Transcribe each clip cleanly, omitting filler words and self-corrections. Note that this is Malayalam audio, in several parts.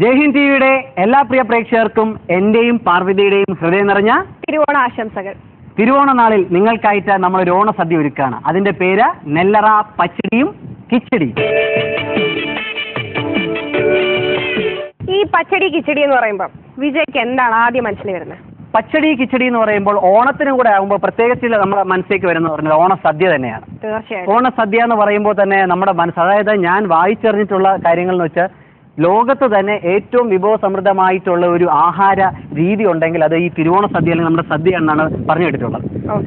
ജയ്ഹിന്ദ് ടിവിയുടെ എല്ലാ പ്രിയ പ്രേക്ഷകർക്കും എന്റെയും പാർവതിയുടെയും ഹൃദയം നിറഞ്ഞ തിരുവോണ ആശംസകൾ. തിരുവോണ നാളിൽ നിങ്ങൾക്കായിട്ട് നമ്മൾ ഒരു ഓണസദ്യ ഒരുക്കുകയാണ്. അതിന്റെ പേര് നെല്ലറ പച്ചടിയും കിച്ചടിയും. ഈ പച്ചടി കിച്ചടി എന്ന് പറയുമ്പോൾ വിജയ്ക്ക് എന്താണ് ആദ്യം മനസ്സിൽ വരുന്നത്? പച്ചടി കിച്ചടി എന്ന് പറയുമ്പോൾ ഓണത്തിനും കൂടെ ആകുമ്പോൾ പ്രത്യേകിച്ച് നമ്മുടെ മനസ്സിലേക്ക് വരുന്നത് പറഞ്ഞാൽ ഓണസദ്യ തന്നെയാണ്. തീർച്ചയായും ഓണസദ്യ എന്ന് പറയുമ്പോൾ തന്നെ നമ്മുടെ മനസ്സ്, അതായത് ഞാൻ വായിച്ചറിഞ്ഞിട്ടുള്ള കാര്യങ്ങൾ എന്ന് വെച്ചാൽ ലോകത്ത് തന്നെ ഏറ്റവും വിഭവസമൃദ്ധമായിട്ടുള്ള ഒരു ആഹാര രീതി ഉണ്ടെങ്കിൽ അത് ഈ തിരുവോണ സദ്യ അല്ലെങ്കിൽ നമ്മുടെ സദ്യ എന്നാണ് പറഞ്ഞു കേട്ടിട്ടുള്ളത്.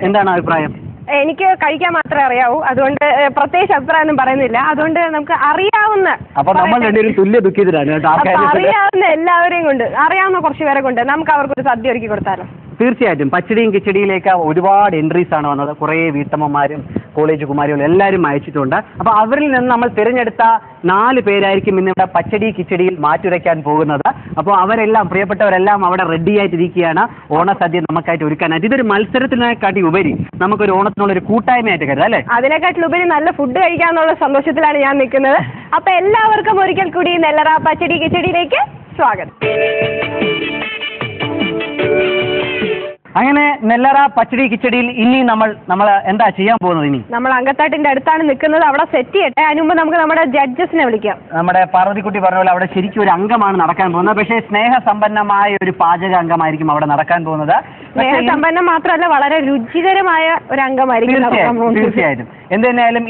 എന്താണ് അഭിപ്രായം? എനിക്ക് കഴിക്കാൻ മാത്രമേ അറിയാവൂ, അതുകൊണ്ട് പ്രത്യേകിച്ച് അഭിപ്രായമൊന്നും പറയുന്നില്ല. അതുകൊണ്ട് നമുക്ക് അറിയാവുന്ന അപ്പൊ നമ്മൾ രണ്ടുപേരും തുല്യ ദുഃഖിതരാണ് കേട്ടോ. അറിയാവുന്ന എല്ലാവരെയും കൊണ്ട്, അറിയാവുന്ന കുറച്ച് പേരെ കൊണ്ട് നമുക്ക് അവർക്കൊരു സദ്യ ഒരുക്കി കൊടുത്താലോ? തീർച്ചയായിട്ടും. പച്ചടിയും കിച്ചടിയിലേക്ക് ഒരുപാട് എൻട്രീസ് ആണ് വന്നത്. കുറേ വീട്ടമ്മമാരും കോളേജ് കുമാരികളും എല്ലാവരും അയച്ചിട്ടുണ്ട്. അപ്പോൾ അവരിൽ നിന്ന് നമ്മൾ തിരഞ്ഞെടുത്ത 4 പേരായിരിക്കും ഇന്നിവിടെ പച്ചടി കിച്ചടിയിൽ മാറ്റുരയ്ക്കാൻ പോകുന്നത്. അപ്പോൾ അവരെല്ലാം, പ്രിയപ്പെട്ടവരെല്ലാം അവിടെ റെഡി ആയിട്ടിരിക്കുകയാണ് ഓണസദ്യ നമുക്കായിട്ട് ഒരുക്കാനായിട്ട്. ഇതൊരു മത്സരത്തിനെക്കാട്ടി ഉപരി നമുക്കൊരു ഓണത്തിനുള്ള ഒരു കൂട്ടായ്മയായിട്ട് കരുതാം അല്ലേ? അതിനെക്കാട്ടിലുപരി നല്ല ഫുഡ് കഴിക്കാന്നുള്ള സന്തോഷത്തിലാണ് ഞാൻ നിൽക്കുന്നത്. അപ്പൊ എല്ലാവർക്കും ഒരിക്കൽ കൂടി നെല്ലറ പച്ചടി കിച്ചടിയിലേക്ക് സ്വാഗതം. അങ്ങനെ നെല്ലറ പച്ചടി കിച്ചടിയിൽ ഇനി നമ്മൾ എന്താ ചെയ്യാൻ പോകുന്നത്? ഇനി നമ്മൾ അങ്കത്താട്ടിന്റെ അടുത്താണ് നിൽക്കുന്നത്. അവിടെ സെറ്റ് ചെയ്യട്ടെ. അതിന് മുമ്പ് നമുക്ക് നമ്മുടെ ജഡ്ജസിനെ വിളിക്കാം. നമ്മുടെ പാർവതിക്കുട്ടി പറഞ്ഞ പോലെ അവിടെ ശരിക്കും ഒരു അംഗമാണ് നടക്കാൻ പോകുന്നത്. പക്ഷേ സ്നേഹസമ്പന്നമായ ഒരു പാചക അംഗമായിരിക്കും അവിടെ നടക്കാൻ പോകുന്നത്. സ്നേഹസമ്പന്നം മാത്രമല്ല, വളരെ രുചികരമായ ഒരു അംഗമായിരിക്കും. തീർച്ചയായിട്ടും. എന്ത് തന്നെയായാലും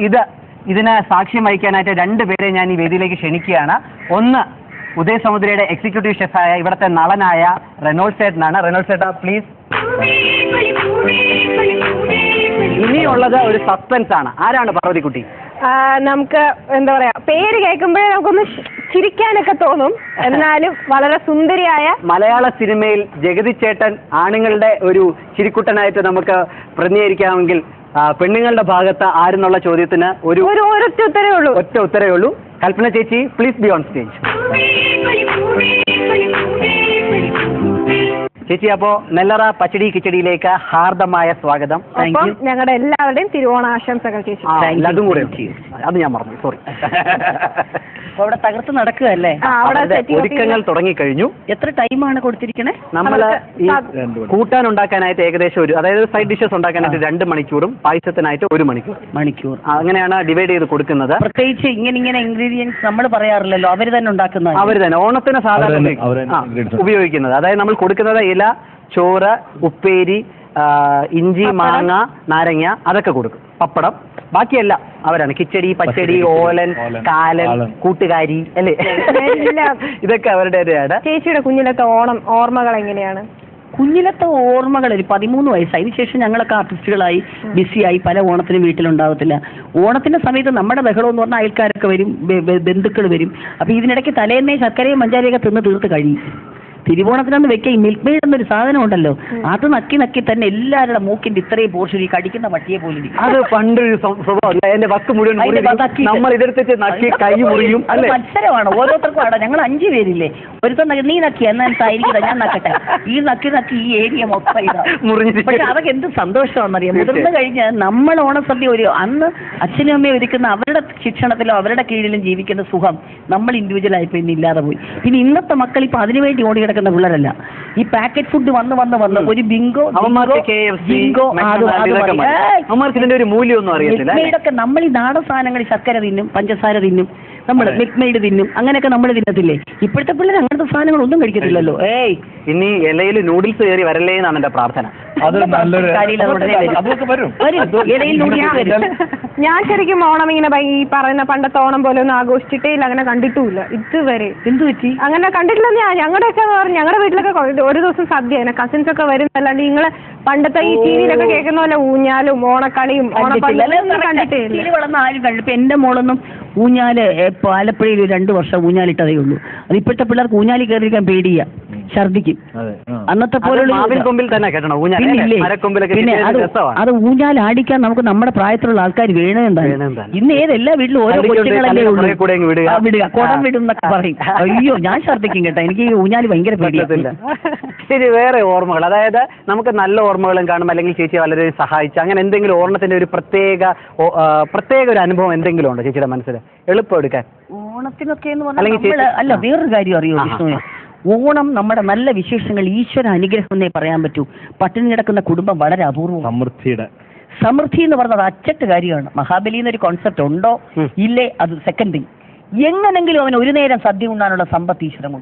ഇതിന് സാക്ഷ്യം വഹിക്കാനായിട്ട് 2 പേരെ ഞാൻ ഈ വേദിയിലേക്ക് ക്ഷണിക്കുകയാണ്. ഒന്ന് ഉദയസമുദ്രയുടെ എക്സിക്യൂട്ടീവ് ഷെഫായ ഇവിടുത്തെ നളനായ റെനോൾഡ് ചേട്ടനാണ്. റെനോൾഡ് ചേട്ടാ പ്ലീസ്. ഇനിയുള്ളത് ഒരു സസ്പെൻസ് ആണ്. ആരാണ് പാർവതിക്കുട്ടി? നമുക്ക് എന്താ പറയാ, പേര് കേൾക്കുമ്പോഴേ നമുക്കൊന്ന് ചിരിക്കാനൊക്കെ തോന്നും. എന്നാലും വളരെ സുന്ദരിയായ മലയാള സിനിമയിൽ ജഗതി ചേട്ടൻ ആണുങ്ങളുടെ ഒരു ചിരിക്കുട്ടനായിട്ട് നമുക്ക് പ്രതിനിധീകരിക്കാമെങ്കിൽ പെണ്ണുങ്ങളുടെ ഭാഗത്ത് ആരെന്നുള്ള ചോദ്യത്തിന് ഒറ്റ ഉത്തരവേ ഉള്ളൂ. കൽപ്പന ചേച്ചി പ്ലീസ് ബി ഓൺ സ്റ്റേജ്. ചേച്ചി, അപ്പോ നെല്ലറ പച്ചടി കിച്ചടിയിലേക്ക് ഹാർദമായ സ്വാഗതം. ഞങ്ങളുടെ എല്ലാവരുടെയും തിരുവോണ ആശംസകൾ ചേച്ചി. അതും കൂടെ അത് ഞാൻ മറന്നു, സോറി. അവിടെ തകർത്ത് നടക്കുകയല്ലേ? ഒരുക്കങ്ങൾ തുടങ്ങിക്കഴിഞ്ഞു. എത്ര ടൈമാണ് കൊടുത്തിരിക്കണേ? നമ്മള് ഈ കൂട്ടാൻ ഉണ്ടാക്കാനായിട്ട് ഏകദേശം അതായത് സൈഡ് ഡിഷസ് ഉണ്ടാക്കാനായിട്ട് 2 മണിക്കൂറും പായസത്തിനായിട്ട് 1 മണിക്കൂർ അങ്ങനെയാണ് ഡിവൈഡ് ചെയ്ത് കൊടുക്കുന്നത്. പ്രത്യേകിച്ച് ഇങ്ങനെ ഇൻഗ്രീഡിയൻസ് നമ്മൾ പറയാറില്ലല്ലോ, അവര് തന്നെ ഉണ്ടാക്കുന്നത്. അവര് തന്നെ ഓണത്തിന് സാധാരണ ഉപയോഗിക്കുന്നത്. അതായത് നമ്മൾ കൊടുക്കുന്നത് ഇല, ചോറ്, ഉപ്പേരി, ഇഞ്ചി, മാങ്ങ, നാരങ്ങ അതൊക്കെ കൊടുക്കും. പപ്പടം, ബാക്കിയെല്ലാം അവരാണ്. കിച്ചടി, പച്ചടി, ഓലൻ, കാലൻ, കൂട്ടുകാരി അല്ലേ, ഇതൊക്കെ അവരുടേതാണ്. ചേച്ചിയുടെ കുഞ്ഞിലത്തെ ഓർമ്മകൾ എങ്ങനെയാണ്? കുഞ്ഞിലത്തെ ഓർമ്മകൾ, ഒരു 13 വയസ്സായി. അതിനുശേഷം ഞങ്ങളൊക്കെ ആർട്ടിസ്റ്റുകളായി ബിസിയായി. പല ഓണത്തിനും വീട്ടിലുണ്ടാകത്തില്ല. ഓണത്തിന്റെ സമയത്ത് നമ്മുടെ ബഹളം എന്ന് പറഞ്ഞാൽ അയൽക്കാരൊക്കെ വരും, ബന്ധുക്കൾ വരും. അപ്പൊ ഇതിനിടയ്ക്ക് തലേന്നേ ശർക്കരയും പഞ്ചാരയൊക്കെ തീർത്ത് കഴിയും. തിരുവോണത്തിനൊന്ന് വെക്കുക, ഈ മിൽക്ക് മെയ്ഡ് എന്നൊരു സാധനം ഉണ്ടല്ലോ, അത് നക്കി തന്നെ എല്ലാവരുടെ മൂക്കിന്റെ ഇത്രയും പോർഷൻ ഈ കടിക്കുന്ന പട്ടിയെ പോലും. അത് പണ്ടൊരു സ്വഭാവം. എന്റെ വക്ക് മുഴുവൻ നമ്മൾ ഇതെടുത്തിട്ട് നക്കി കൈ മുറിയും. മത്സരമാണ് ഓരോരുത്തർക്കും. അവിടെ ഞങ്ങൾ 5 പേരില്ലേ, ഒരുത്തം നീ നക്കി എന്നായിരിക്കും ഞാൻ നക്കട്ടെ, ഈ നക്കി ഈ ഏരിയ മൊത്തം മുറിഞ്ഞു. പക്ഷെ അതൊക്കെ എന്ത് സന്തോഷമാണെന്നറിയാം. മുതിർന്നു കഴിഞ്ഞ് നമ്മൾ ഓണസദ്യ അന്ന് അച്ഛനും അമ്മയും ഒരുക്കുന്ന അവരുടെ ശിക്ഷണത്തിലോ അവരുടെ കീഴിലും ജീവിക്കുന്ന സുഖം നമ്മൾ ഇൻഡിവിജ്വൽ ആയിപ്പോ ഇന്ന് ഇല്ലാതെ പോയി. പിന്നെ ഇന്നത്തെ മക്കൾ ഇപ്പൊ അതിനുവേണ്ടി ഓടി കിടക്കുന്ന പിള്ളേരല്ല. ഈ പാക്കറ്റ് ഫുഡ് വന്ന് ഒരു ബിങ്കോ ഒരു മൂല്യമൊന്നും അറിയത്തില്ല. ഇതൊക്കെ നമ്മൾ ഈ നാടൻ സാധനങ്ങൾ ശർക്കര തിന്നും, പഞ്ചസാര തിന്നും, നമ്മൾ മിൽക്ക് മെയ്ഡ് തിന്നും, അങ്ങനെയൊക്കെ നമ്മൾ തിന്നത്തില്ലേ. ഇപ്പോഴത്തെ പിള്ളേർ അങ്ങനത്തെ സാധനങ്ങളൊന്നും കഴിക്കത്തില്ലല്ലോ. ഇനി ഇലയിൽ നൂഡിൽസ് കയറി വരല്ലേ എന്നാണ് എന്റെ പ്രാർത്ഥന. ഞാൻ ശരിക്കും ഓണം ഇങ്ങനെ ഈ പറയുന്ന പണ്ടത്തെ ഓണം പോലെ ഒന്നും ആഘോഷിച്ചിട്ടേ ഇല്ല, അങ്ങനെ കണ്ടിട്ടുമില്ല ഇതുവരെ. എന്ത് പറ്റി? അങ്ങനെ കണ്ടിട്ടില്ലെന്ന് ഞങ്ങളുടെയൊക്കെ ഞങ്ങളുടെ വീട്ടിലൊക്കെ ഒരു ദിവസം സദ്യ കസിൻസ് ഒക്കെ വരുന്നല്ലാണ്ട് നിങ്ങള് പണ്ടത്തെ ഈ ടിവിയിലൊക്കെ കേൾക്കുന്ന പോലെ ഊഞ്ഞാലും ഓണക്കളിയും ഓണപ്പള്ളിയും കണ്ടിട്ടേ ഇല്ല. ആരും കണ്ടിട്ട് എന്റെ മോളൊന്നും ഊഞ്ഞാല് ആലപ്പുഴയിൽ 2 വർഷം ഊഞ്ഞാലിട്ടതേ ഉള്ളൂ. അത് ഇപ്പോഴത്തെ പിള്ളേർക്ക് ഊഞ്ഞാലി കയറിയിരിക്കാൻ പേടിയാ, ഛർദിക്കും. അന്നത്തെ പോലുള്ള പിന്നെ അത് ഊഞ്ഞാൽ ആടിക്കാൻ നമുക്ക് നമ്മുടെ പ്രായത്തിലുള്ള ആൾക്കാർ വേണമെന്താണ്. ഇന്ന് എല്ലാ വീട്ടിലും ഓരോ കൊച്ചുങ്ങളല്ലേ ഉള്ളൂ, വിടുക കുടം വിടും എന്നൊക്കെ പറയും. അയ്യോ ഞാൻ ഛർദിക്കും കേട്ടോ, എനിക്ക് ഈ ഊഞ്ഞാല് ഭയങ്കര പേടിയത്തില്ല. ശരി, വേറെ ഓർമ്മകൾ, അതായത് നമുക്ക് നല്ല ഓർമ്മകളും കാണും, അല്ലെങ്കിൽ ചേച്ചി വളരെ സഹായിച്ചു അങ്ങനെ എന്തെങ്കിലും ഓണത്തിന്റെ ഒരു പ്രത്യേക ഒരു അനുഭവം എന്തെങ്കിലും ഉണ്ടോ ചേച്ചിയുടെ മനസ്സിൽ? എളുപ്പം എടുക്കാൻ ഓണത്തിനൊക്കെ എന്ന് പറഞ്ഞാൽ അല്ല വേറൊരു കാര്യം അറിയോ വിഷ്ണു? ഓണം നമ്മുടെ നല്ല വിശേഷങ്ങൾ ഈശ്വര അനുഗ്രഹം എന്നേ പറയാൻ പറ്റൂ. പട്ടിണി കിടക്കുന്ന കുടുംബം വളരെ അപൂർവം. സമൃദ്ധി എന്ന് പറഞ്ഞത് അച്ചട്ട് കാര്യമാണ്. മഹാബലി എന്നൊരു കോൺസെപ്റ്റ് ഉണ്ടോ ഇല്ലേ അത് സെക്കൻഡ് തിങ്. എങ്ങനെങ്കിലും അവന് ഒരു നേരം സദ്യ ഉണ്ണാനുള്ള സമ്പത്ത് ഈശ്വരം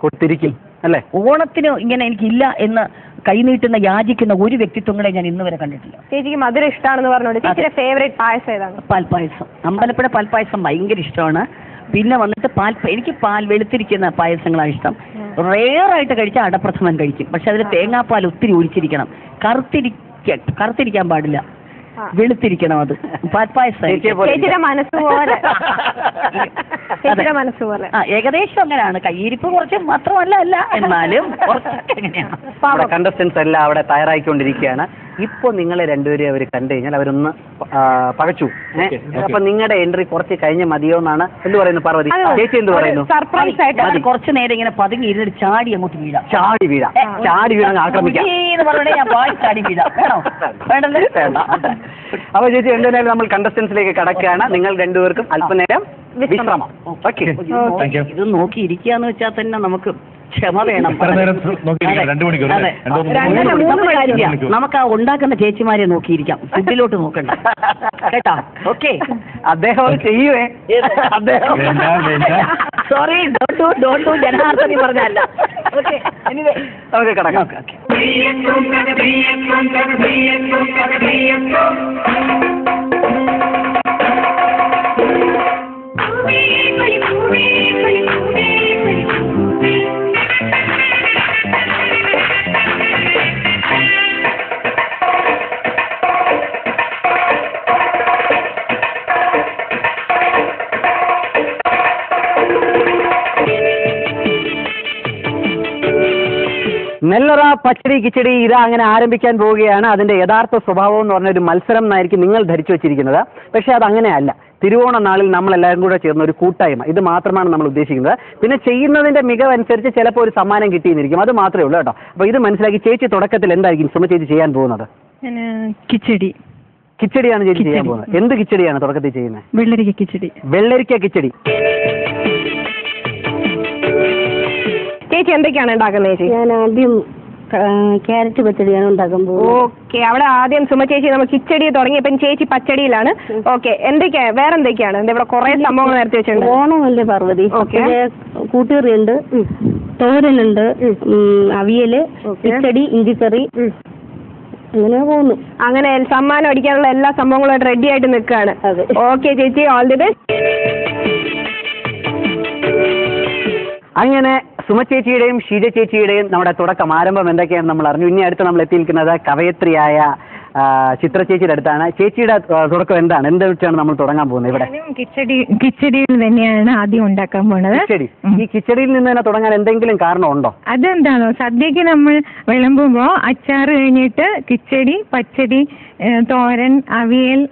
കൊടുത്തിരിക്കും അല്ലേ? ഓണത്തിന് ഇങ്ങനെ എനിക്കില്ല എന്ന് കൈനീട്ടുന്ന യാചിക്കുന്ന ഒരു വ്യക്തിത്വങ്ങളെ ഞാൻ ഇന്ന് വരെ കണ്ടിട്ടില്ല. ചേച്ചിക്ക് മധുരം ഇഷ്ടമാണെന്ന് പറഞ്ഞോളൂ. ചേച്ചിയുടെ ഫേവറേറ്റ് പായസം ഏതാണ്? പാൽപ്പായസം. അമ്പലപ്പുഴ പാൽപ്പായസം ഭയങ്കര ഇഷ്ടമാണ്. പിന്നെ വന്നിട്ട് എനിക്ക് വെളുത്തിരിക്കുന്ന പായസങ്ങളാണ് ഇഷ്ടം. റെയറായിട്ട് കഴിച്ചാൽ അടപ്രഥമൻ കഴിക്കും. പക്ഷെ അതിൽ തേങ്ങാപ്പാൽ ഒത്തിരി ഒഴിച്ചിരിക്കണം. കറുത്തിരിക്കാൻ പാടില്ല, വെളുത്തിരിക്കണം. അത് പാൽപ്പായസം ഏകദേശം അങ്ങനെയാണ്. കയ്യിരിപ്പ് കുറച്ച് മാത്രമല്ല എന്നാലും കണ്ടസ്റ്റൻസ് എല്ലാം അവിടെ തയ്യാറായിക്കൊണ്ടിരിക്കുകയാണ്. ഇപ്പൊ നിങ്ങളെ രണ്ടുപേരും അവർ കണ്ടു കഴിഞ്ഞാൽ അവരൊന്ന് പകച്ചു. അപ്പൊ നിങ്ങളുടെ എൻട്രി കുറച്ച് കഴിഞ്ഞ് മതിയോ എന്നാണ് എന്ത് പറയുന്നു പാർവതി? ചേച്ചി എന്ത് പറയുന്നു? സർപ്രൈസ് ആയിട്ട് കുറച്ചു നേരം ഇങ്ങനെ പതുങ്ങി ഇരുന്നിട്ട് ചാടി അങ്ങോട്ട് വീഴാം. ചാടി വീഴാം ആക്രമിക്കാം. അപ്പൊ ചേച്ചി എന്തായാലും നമ്മൾ കണ്ടസ്റ്റൻസിലേക്ക് കടക്കുകയാണ്. നിങ്ങൾ രണ്ടുപേർക്കും അല്പനേരം വിശ്രമം. ഇത് നോക്കിയിരിക്കാന്ന് വെച്ചാൽ തന്നെ നമുക്ക് ക്ഷമ വേണം. നമുക്ക് ആ ഉണ്ടാക്കുന്ന ചേച്ചിമാരെ നോക്കിയിരിക്കാം, ഫുഡിലോട്ട് നോക്കണ്ട കേട്ടാ. ഓക്കെ, അദ്ദേഹം ചെയ്യുവേ. സോറി, ഡോണ്ട് ജനാർദ്ദനി പറഞ്ഞല്ല. ഓക്കെ, നമുക്ക് കിടക്കാം. നെല്ലറ പച്ചടി കിച്ചടി ഇതാ അങ്ങനെ ആരംഭിക്കാൻ പോവുകയാണ്. അതിന്റെ യഥാർത്ഥ സ്വഭാവം എന്ന് പറഞ്ഞ ഒരു മത്സരം എന്നായിരിക്കും നിങ്ങൾ ധരിച്ചു വെച്ചിരിക്കുന്നത്. പക്ഷെ അത് അങ്ങനെയല്ല. തിരുവോണ നാളിൽ നമ്മൾ എല്ലാവരും കൂടെ ചേർന്ന ഒരു കൂട്ടായ്മ, ഇത് മാത്രമാണ് നമ്മൾ ഉദ്ദേശിക്കുന്നത്. പിന്നെ ചെയ്യുന്നതിന്റെ മികവനുസരിച്ച് ചിലപ്പോൾ ഒരു സമ്മാനം കിട്ടിയെന്നിരിക്കും, അത് മാത്രമേ ഉള്ളൂ കേട്ടോ. അപ്പൊ ഇത് മനസ്സിലാക്കി ചേച്ചി തുടക്കത്തിൽ എന്തായിരിക്കും സുമ ചേച്ചി ചെയ്യാൻ പോകുന്നത്? കിച്ചടിയാണ് ചേച്ചി ചെയ്യാൻ പോകുന്നത്. എന്ത് കിച്ചടിയാണ് തുടക്കത്തിൽ ചെയ്യുന്നത്? വെള്ളരിക്ക കിച്ചടി. വെള്ളരിക്ക കിച്ചടി. ചേച്ചി എന്തൊക്കെയാണ് ഉണ്ടാക്കുന്നത്? ചേച്ചി ഞാൻ ആദ്യം ക്യാരറ്റ് പച്ചടിയാണ് ഉണ്ടാക്കാൻ പോകുന്നത്. ഓക്കെ, അവിടെ ആദ്യം സുമ ചേച്ചി നമ്മൾ കിച്ചടി തുടങ്ങിയപ്പം ചേച്ചി പച്ചടിയിലാണ്. ഓക്കെ, എന്തൊക്കെയാ വേറെ എന്തൊക്കെയാണ്? ഇവിടെ കുറെ സംഭവങ്ങൾ നേരത്തെ വെച്ചിട്ടുണ്ട്. ഓണമല്ലേ പാർവതി? കൂട്ടുകറിയുണ്ട്, തോരനുണ്ട്, അവിയല്, കിച്ചടി, ഇഞ്ചിക്കറി, അങ്ങനെ പോകുന്നു. അങ്ങനെ സമ്മാനം അടിക്കാനുള്ള എല്ലാ സംഭവങ്ങളും റെഡി ആയിട്ട് നിൽക്കുകയാണ്. ഓക്കെ ചേച്ചി, ഓൾ ദി ബെസ്റ്റ്. അങ്ങനെ സുമ ചേച്ചിയുടെയും ഷീജ ചേച്ചിയുടെയും നമ്മുടെ തുടക്കം ആരംഭം എന്തൊക്കെയാണ് നമ്മൾ അറിഞ്ഞു. ഇനി അടുത്ത് നമ്മൾ എത്തിയിരിക്കുന്നത് കവയത്രിയായ ചിത്ര ചേച്ചിയുടെ അടുത്താണ്. ചേച്ചിയുടെ തുടക്കം എന്താണ്? എന്ത് വെച്ചാണ് നമ്മൾ തുടങ്ങാൻ പോകുന്നത്? ഇവിടെ കിച്ചടിയിൽ തന്നെയാണ് ആദ്യം ഉണ്ടാക്കാൻ പോകുന്നത്. കിച്ചടി. ഈ കിച്ചടിയിൽ നിന്ന് തന്നെ തുടങ്ങാൻ എന്തെങ്കിലും കാരണമുണ്ടോ? അതെന്താണോ, സദ്യക്ക് നമ്മൾ വിളമ്പുമ്പോ അച്ചാറ് കഴിഞ്ഞിട്ട് കിച്ചടി, പച്ചടി, തോരൻ, അവിയൽ,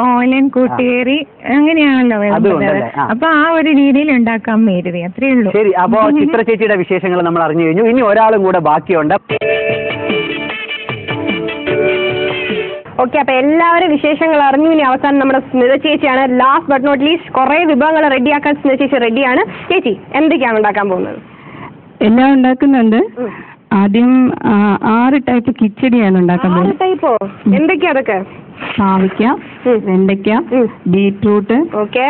ഓലൻ, കൂട്ടുകറി അങ്ങനെയാണല്ലോ വിളമ്പുന്നത്. അപ്പൊ ആ ഒരു രീതിയിൽ ഉണ്ടാക്കാൻ മേരുതി, അത്രേ ഉള്ളൂ. ശരി, അപ്പോ ചിത്ര ചേച്ചിയുടെ വിശേഷങ്ങൾ നമ്മൾ അറിഞ്ഞു കഴിഞ്ഞു. ഇനി ഒരാളും കൂടെ ബാക്കിയുണ്ട്. ഓക്കെ, അപ്പൊ എല്ലാവരും വിശേഷങ്ങൾ അറിഞ്ഞു. ഇനി അവസാനം നമ്മുടെ സ്മിത ചേച്ചിയാണ്. ലാസ്റ്റ് ബട്ട് നോട്ട് ലീസ്റ്റ് കുറെ വിഭവങ്ങൾ റെഡിയാക്കാൻ സ്മിത ചേച്ചി റെഡിയാണ്. ചേച്ചി എന്തൊക്കെയാണ് ഉണ്ടാക്കാൻ പോകുന്നത്? എല്ലാം ഉണ്ടാക്കുന്നുണ്ട്. ആദ്യം 6 ടൈപ്പ് കിച്ചടിയാണ് ഉണ്ടാക്കാൻ പോകുന്നത്. ടൈപ്പോ? എന്തൊക്കെയാ അതൊക്കെ? പാവയ്ക്ക, വെണ്ടയ്ക്ക, ബീറ്റ്റൂട്ട്, ഓക്കെ,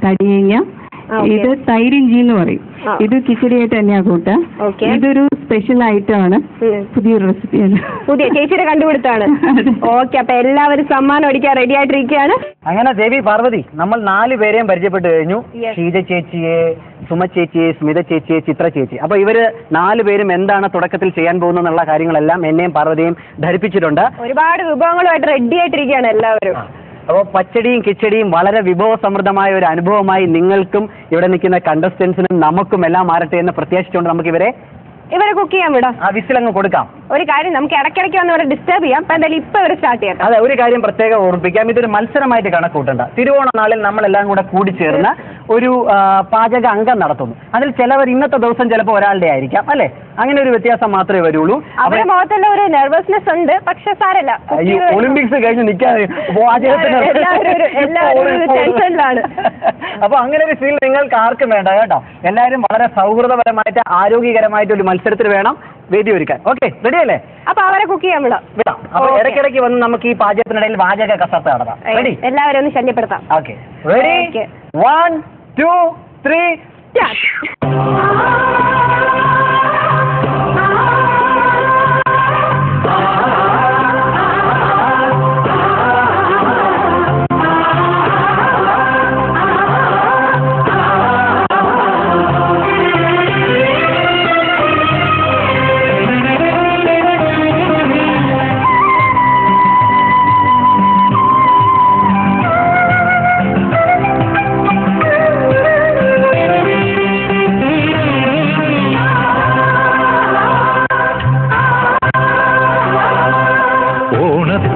തടിയങ്ങ, ഇത് തൈരിഞ്ചി എന്ന് പറയും. ഇത് കിച്ചടിയായിട്ട് തന്നെയാ കൂട്ടുക. ഇതൊരു സ്പെഷ്യൽ ഐറ്റം ആണ്, പുതിയൊരു റെസിപ്പിയാണ്, പുതിയ ചേച്ചിയുടെ കണ്ടുപിടുത്താണ്. ഓക്കെ, അപ്പൊ എല്ലാവരും സമ്മാനം അടിക്കാൻ റെഡി ആയിട്ടിരിക്കുകയാണ്. അങ്ങനെ ദേവി പാർവതി, നമ്മൾ 4 പേരെയും പരിചയപ്പെട്ടു കഴിഞ്ഞു. ഷീജ ചേച്ചിയെ, സുമ ചേച്ചിയെ, സ്മിത ചേച്ചിയെ, ചിത്ര ചേച്ചി. അപ്പൊ ഇവര് 4 പേരും എന്താണ് തുടക്കത്തിൽ ചെയ്യാൻ പോകുന്നുള്ള കാര്യങ്ങളെല്ലാം എന്നെയും പാർവതിയെയും ധരിപ്പിച്ചിട്ടുണ്ട്. ഒരുപാട് വിഭവങ്ങളുമായിട്ട് റെഡി ആയിട്ടിരിക്കുകയാണ് എല്ലാവരും. അപ്പോൾ പച്ചടിയും കിച്ചടിയും വളരെ വിഭവസമൃദ്ധമായ ഒരു അനുഭവമായി നിങ്ങൾക്കും ഇവിടെ നിൽക്കുന്ന കണ്ടസ്റ്റൻസിനും നമുക്കും എല്ലാം മാറട്ടെ എന്ന് പ്രത്യാശിച്ചുകൊണ്ട് നമുക്ക് ഇവരെ കുക്ക് ചെയ്യാൻ വിടാം. ആ വിസിലങ്ങ് കൊടുക്കാം. ഒരു കാര്യം നമുക്ക് ഇടയ്ക്കിടയ്ക്ക് വന്ന് ഇവിടെ ഡിസ്റ്റർബ് ചെയ്യാം. അപ്പൊ എന്തായാലും ഇപ്പൊ ഇവിടെ സ്റ്റാർട്ട് ചെയ്യാം. അതെ, ഒരു കാര്യം പ്രത്യേകം ഓർമ്മിപ്പിക്കാം, ഇതൊരു മത്സരമായിട്ട് കണക്കൂട്ടണ്ട. തിരുവോണ നാളിൽ നമ്മളെല്ലാം കൂടെ കൂടിച്ചേർന്ന് ഒരു പാചക അംഗം നടത്തുന്നു. അതിൽ ചിലവർ ഇന്നത്തെ ദിവസം ചിലപ്പോൾ ഒരാളുടെ ആയിരിക്കാം, അല്ലെ? അങ്ങനെ ഒരു വ്യത്യാസം മാത്രമേ വരുള്ളൂ. അവരുടെ മുഖത്തുള്ള ഒരു നെർവസ്നെസ് ഉണ്ട്, പക്ഷെ സാരല്ല. ഈ ഒളിമ്പിക്സ് കഴിഞ്ഞ് നിൽക്കാതെ ടെൻഷനിലാണ്. അപ്പൊ അങ്ങനെ ഒരു ഫീൽ നിങ്ങൾക്ക് ആർക്കും വേണ്ട കേട്ടോ. എല്ലാവരും വളരെ സൗഹൃദപരമായിട്ട് ആരോഗ്യകരമായിട്ട് ഒരു മത്സരത്തിൽ വേണം വേദി ഒരുക്കാൻ. ഓക്കെ, റെഡി അല്ലേ? അപ്പൊ അവരെ കുക്ക് ചെയ്യാൻ വിടാം. അപ്പൊ ഇടയ്ക്കിടയ്ക്ക് വന്ന് നമുക്ക് ഈ പാചകത്തിനിടയിൽ വാചക കസർത്ത് നടത്താം. റെഡി? എല്ലാവരും ഒന്ന് ശല്യപ്പെടുത്താം. Okay, ready? 1 2 3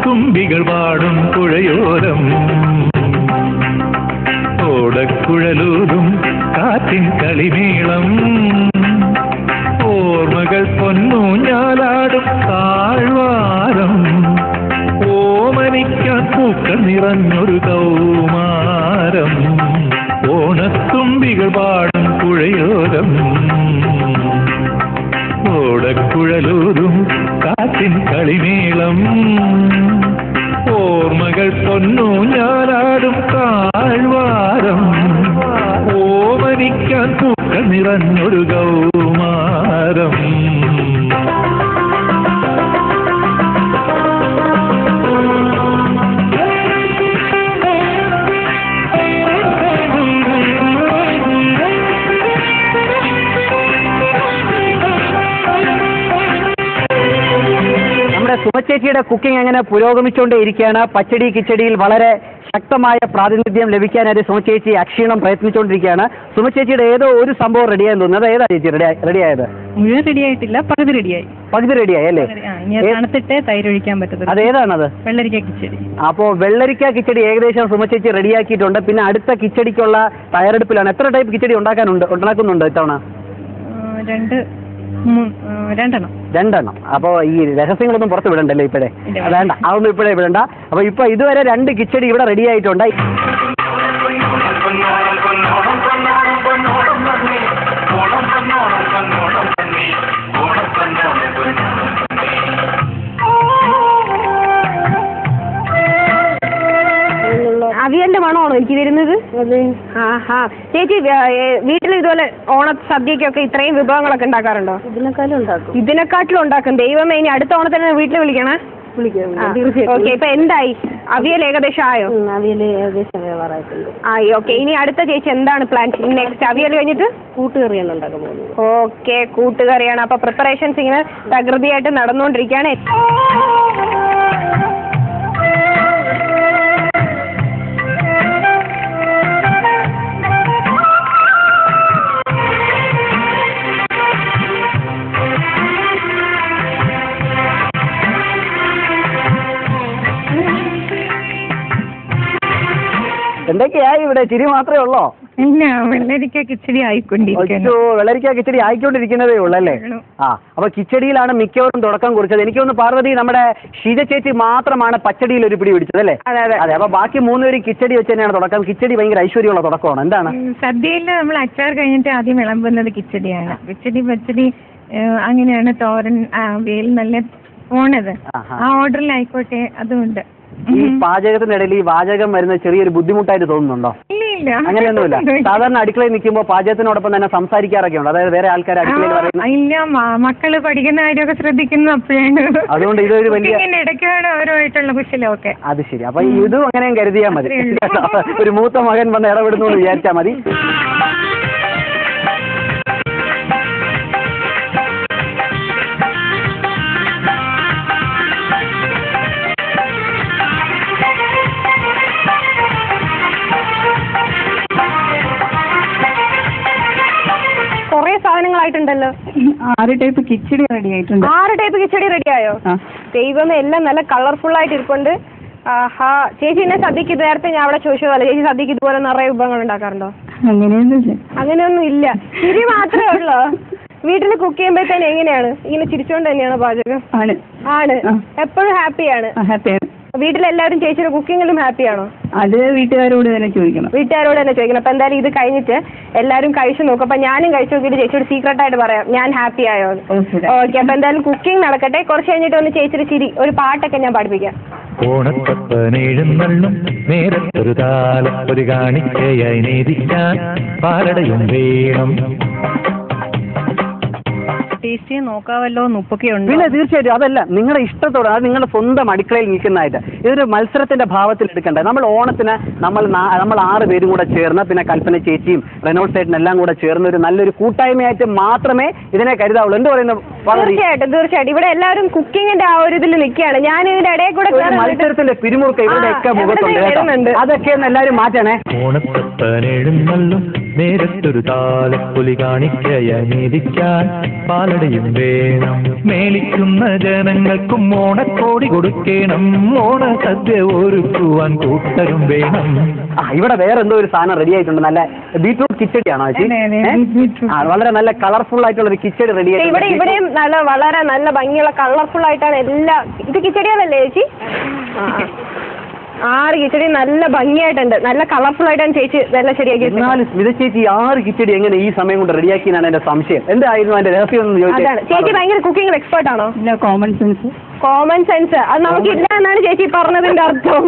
തുമ്പികൾ പാടും പുഴയോരം ഓടക്കുഴലൂതും കാറ്റിൻ കളിമേളം ഓർമ്മകൾ പൊന്നൂഞ്ഞാലാടും താഴ്വാരം ഓമനിക്കാൻ പൂക്കൾ നിറഞ്ഞൊരു കൗമാരം ഓണത്തുമ്പികൾ പാടും പുഴയോരം ഓടക്കുഴലൂതും കാറ്റിൻ കളിമേളം ഓർമ്മകൾ പൊന്നൂഞ്ഞാലാടും താഴ്വാരം ഓമനിക്കാൻ പൂക്കൾ നിറഞ്ഞൊരു കൗമാരം സുമചേച്ചിയുടെ കുക്കിംഗ് അങ്ങനെ പുരോഗമിച്ചുകൊണ്ടേ ഇരിക്കുകയാണ്. പച്ചടി കിച്ചടിയിൽ വളരെ ശക്തമായ പ്രാതിനിധ്യം ലഭിക്കാനായിട്ട് സുമചേച്ചി അക്ഷീണം പ്രയത്നിച്ചുകൊണ്ടിരിക്കുകയാണ്. സുമചേച്ചിയുടെ ഏതോ ഒരു സംഭവം റെഡിയായെന്ന് തോന്നുന്നത്. ഏതാ ചേച്ചി റെഡിയായത്? മുഴുവൻ റെഡിയായിട്ടില്ല, പകുതി റെഡിയായി. പകുതി റെഡിയായി അല്ലേ? തണുത്തിട്ട് തൈര് ഒഴിക്കാൻ പറ്റത്തില്ല. അതേതാണത്? വെള്ളരിക്ക കിച്ചടി. അപ്പോൾ വെള്ളരിക്ക കിച്ചടി ഏകദേശം സുമചേച്ചി റെഡിയാക്കിയിട്ടുണ്ട്. പിന്നെ അടുത്ത കിച്ചടിക്കുള്ള തയ്യാറെടുപ്പിലാണ്. എത്ര ടൈപ്പ് കിച്ചടി ഉണ്ടാക്കുന്നുണ്ട് ഇത്തവണ? രണ്ടെണ്ണം. അപ്പൊ ഈ രഹസ്യങ്ങളൊന്നും പുറത്ത് വിടണ്ടല്ലേ ഇപ്പോഴേ? വേണ്ട, അതൊന്നും ഇപ്പോഴേ വിടണ്ട. അപ്പൊ ഇപ്പൊ ഇതുവരെ 2 കിച്ചടി ഇവിടെ റെഡി ആയിട്ടുണ്ട്. അവിയലിന്റെ മണമാണോ എനിക്ക് വരുന്നത്? ആഹാ. ചേച്ചി വീട്ടിൽ ഇതുപോലെ ഓണ സദ്യക്കൊക്കെ ഇത്രയും വിഭവങ്ങളൊക്കെ ഉണ്ടാക്കാറുണ്ടോ? ഇതിനെക്കാട്ടിലും ഉണ്ടാക്കും. ദൈവമേ, ഇനി അടുത്ത ഓണത്തിന് വീട്ടിൽ വിളിക്കണേ. ഓക്കെ, ഇപ്പൊ എന്തായി? അവിയൽ ഏകദേശം ആയോ? ആയി. ഓക്കെ, ഇനി അടുത്ത ചേച്ചി എന്താണ് പ്ലാൻ നെക്സ്റ്റ്? അവിയൽ കഴിഞ്ഞിട്ട് കൂട്ടുകറിയാണ് ഉണ്ടാക്കാൻ പോകുന്നത്. ഓക്കെ, കൂട്ടുകറിയാണ്. അപ്പൊ പ്രിപ്പറേഷൻസ് ഇങ്ങനെ തകൃതിയായിട്ട് നടന്നുകൊണ്ടിരിക്കുകയാണ്. എന്തൊക്കെയായി ഇവിടെ? ചിരി മാത്രമേ ഉള്ളോ? ഇല്ല, വെള്ളരിക്ക കിച്ചടി ആയിക്കൊണ്ടിരിക്കുന്നു. വെള്ളരിക്ക കിച്ചടി ആയിക്കൊണ്ടിരിക്കുന്നതേ ഉള്ളല്ലേ? ആ, അപ്പൊ കിച്ചടിയിലാണ് മിക്കവരും തുടക്കം കുറിച്ചത്. എനിക്കൊന്ന് പാർവതി, നമ്മുടെ ഷീജ ചേച്ചി മാത്രമാണ് പച്ചടിയിൽ ഒരു പിടി പിടിച്ചത് അല്ലേ? അതെ. അപ്പൊ ബാക്കി 3 പേരും കിച്ചടി വെച്ച് തന്നെയാണ് തുടക്കം. കിച്ചടി ഭയങ്കര ഐശ്വര്യമുള്ള തുടക്കമാണ്. എന്താണ്? സദ്യയിൽ നമ്മൾ അച്ചാർ കഴിഞ്ഞിട്ട് ആദ്യം വിളമ്പുന്നത് കിച്ചടിയാണ്. കിച്ചടി പച്ചടി അങ്ങനെയാണ്. തോരൻ അവിയൽ നല്ല പോണത് ആ ഓർഡറിലായിക്കോട്ടെ. അതുകൊണ്ട് ഈ പാചകത്തിനിടയിൽ ഈ വാചകം വരുന്ന ചെറിയൊരു ബുദ്ധിമുട്ടായിട്ട് തോന്നുന്നുണ്ടോ? അങ്ങനെയൊന്നുമില്ല. സാധാരണ അടുക്കളയിൽ നിൽക്കുമ്പോൾ പാചകത്തിനോടൊപ്പം തന്നെ സംസാരിക്കാറൊക്കെ ഉണ്ട്. അതായത് വേറെ ആൾക്കാർ അടുക്കളയിൽ പറയുന്നത് ഇല്ല, മക്കള് പഠിക്കുന്ന കാര്യമൊക്കെ ശ്രദ്ധിക്കുന്നു. അപ്പോഴാണ്. അതുകൊണ്ട് ഇതൊരു വലിയ ഇടയ്ക്കാണ് അവരുമായിട്ടുള്ള കുശലമൊക്കെ. അത് ശരി. അപ്പൊ ഇതും അങ്ങനെയും കരുതിയാൽ മതി. ഒരു മൂത്ത മകൻ വന്ന് ഇടപെടുന്നു എന്ന് വിചാരിച്ചാൽ മതി. ആയിട്ടുണ്ടല്ലോ. 6 ടൈപ്പ് കിച്ചടി റെഡി ആയിട്ടുണ്ട്. 6 ടൈപ്പ് കിച്ചടി റെഡിയായോ? ദൈവമേ, എല്ലാം നല്ല കളർഫുൾ ആയിട്ട് ഇരിപ്പുണ്ട്. ആഹാ, ചേച്ചി എന്നെ സദ്യക്ക് നേരത്തെ ഞാൻ അവിടെ ചോദിച്ചതല്ലേ, ചേച്ചി സദ്യക്ക് ഇതുപോലെ നിറയെ വിഭവങ്ങൾ ഉണ്ടാക്കാറുണ്ടോ? അങ്ങനെയൊന്നും ഇല്ല, ചിരി മാത്രമേ ഉള്ളൂ. വീട്ടിൽ കുക്ക് ചെയ്യുമ്പോഴത്തേന് എങ്ങനെയാണ്? ഇങ്ങനെ ചിരിച്ചോണ്ട് തന്നെയാണ് പാചകം? ആണ്. എപ്പോഴും ഹാപ്പിയാണ്? വീട്ടിലെല്ലാവരും ചേച്ചിയുടെ കുക്കിങ്ങിലും ഹാപ്പിയാണോ? അത് വീട്ടുകാരോട് തന്നെ ചോദിക്കണം. അപ്പൊ എന്തായാലും ഇത് കഴിഞ്ഞിട്ട് എല്ലാവരും കഴിച്ചു നോക്കും. അപ്പൊ ഞാനും കഴിച്ചു നോക്കിയിട്ട് ചേച്ചിയോട് സീക്രട്ട് ആയിട്ട് പറയാം ഞാൻ ഹാപ്പി ആയോ. ഓക്കെ, അപ്പൊ എന്തായാലും കുക്കിംഗ് നടക്കട്ടെ. കുറച്ച് കഴിഞ്ഞിട്ട് ഒന്ന് ചേച്ചിയുടെ ചിരി ഒരു പാട്ടൊക്കെ ഞാൻ പഠിപ്പിക്കാം. ഓണത്തപ്പനെഴുന്നള്ളും നേരത്തൊരു താലപ്പൊലി കാണിക്കയായി നേദിക്കാൻ പാലടയും വേണം. ടേസ്റ്റ് നോക്കാവല്ലോ, ഉപ്പൊക്കെ ഉണ്ട്. പിന്നെ തീർച്ചയായിട്ടും അതല്ല നിങ്ങളുടെ ഇഷ്ടത്തോടെ, അത് നിങ്ങളുടെ സ്വന്തം അടുക്കളയിൽ നിൽക്കുന്നതായിട്ട് ഇതൊരു മത്സരത്തിന്റെ ഭാവത്തിൽ എടുക്കണ്ടേ. നമ്മൾ ഓണത്തിന് നമ്മൾ 6 പേരും കൂടെ ചേർന്ന്, പിന്നെ കൽപ്പന ചേച്ചിയും റെനോൾഡ് ചേട്ടനും എല്ലാം കൂടെ ചേർന്ന് ഒരു നല്ലൊരു കൂട്ടായ്മയായിട്ട് മാത്രമേ ഇതിനെ കരുതാവുള്ളൂ. എന്ത് പറയുന്നു? തീർച്ചയായിട്ടും ഇവിടെ എല്ലാവരും കുക്കിങ്ങിന്റെ ആ ഒരു ഇതിൽ നിൽക്കുകയാണ്. ഞാൻ ഇതിന്റെ ഇടയിൽ കൂടെ മത്സരത്തിന്റെ പിരിമുറുക്കം ഇവരുടെയൊക്കെ മുഖത്തുണ്ട്. അതൊക്കെ ഒന്ന് എല്ലാവരും മാറ്റണേ. ഓണത്തപ്പനെഴുന്നള്ളും നേരത്തൊരു താലപ്പൊലി കാണിക്കയായി നേദിക്കാൻ പാലടയും വേണം. മേളിക്കുന്ന ജനങ്ങൾക്കും ഓണക്കോടി കൊടുക്കണം. ഓണ സദ്യ ഒരുക്കുവാൻ കൂട്ടരും വേണം. ഇവിടെ വേറെ എന്തോ ഒരു സാധനം റെഡി ആയിട്ടുണ്ട്. നല്ല ബീറ്റ്റൂട്ട് കിച്ചടിയാണോ ചേച്ചി? വളരെ നല്ല കളർഫുൾ ആയിട്ടുള്ള ഒരു കിച്ചടി റെഡി ആയിട്ടുണ്ട്. ഇവിടെയും വളരെ നല്ല ഭംഗിയുള്ള കളർഫുൾ ആയിട്ടാണ് എല്ലാം. ഇത് കിച്ചടിയാണല്ലേ ചേച്ചി? 6 കിച്ചടി നല്ല ഭംഗിയായിട്ടുണ്ട്, നല്ല കളർഫുൾ ആയിട്ടാണ് ചേച്ചി നല്ല ശരിയാക്കി. സ്മിത ചേച്ചി 6 കിച്ചടി എങ്ങനെ ഈ സമയം കൊണ്ട് റെഡിയാക്കിയാണ് എന്റെ സംശയം. എന്തായിരുന്നു അതിന്റെ രഹസ്യം? ചേച്ചി ഭയങ്കര കുക്കിംഗ് എക്സ്പേർട്ട് ആണോ? കോമൺ സെൻസ് അത് നമുക്കില്ല എന്നാണ് ചേച്ചി പറഞ്ഞതിന്റെ അർത്ഥം.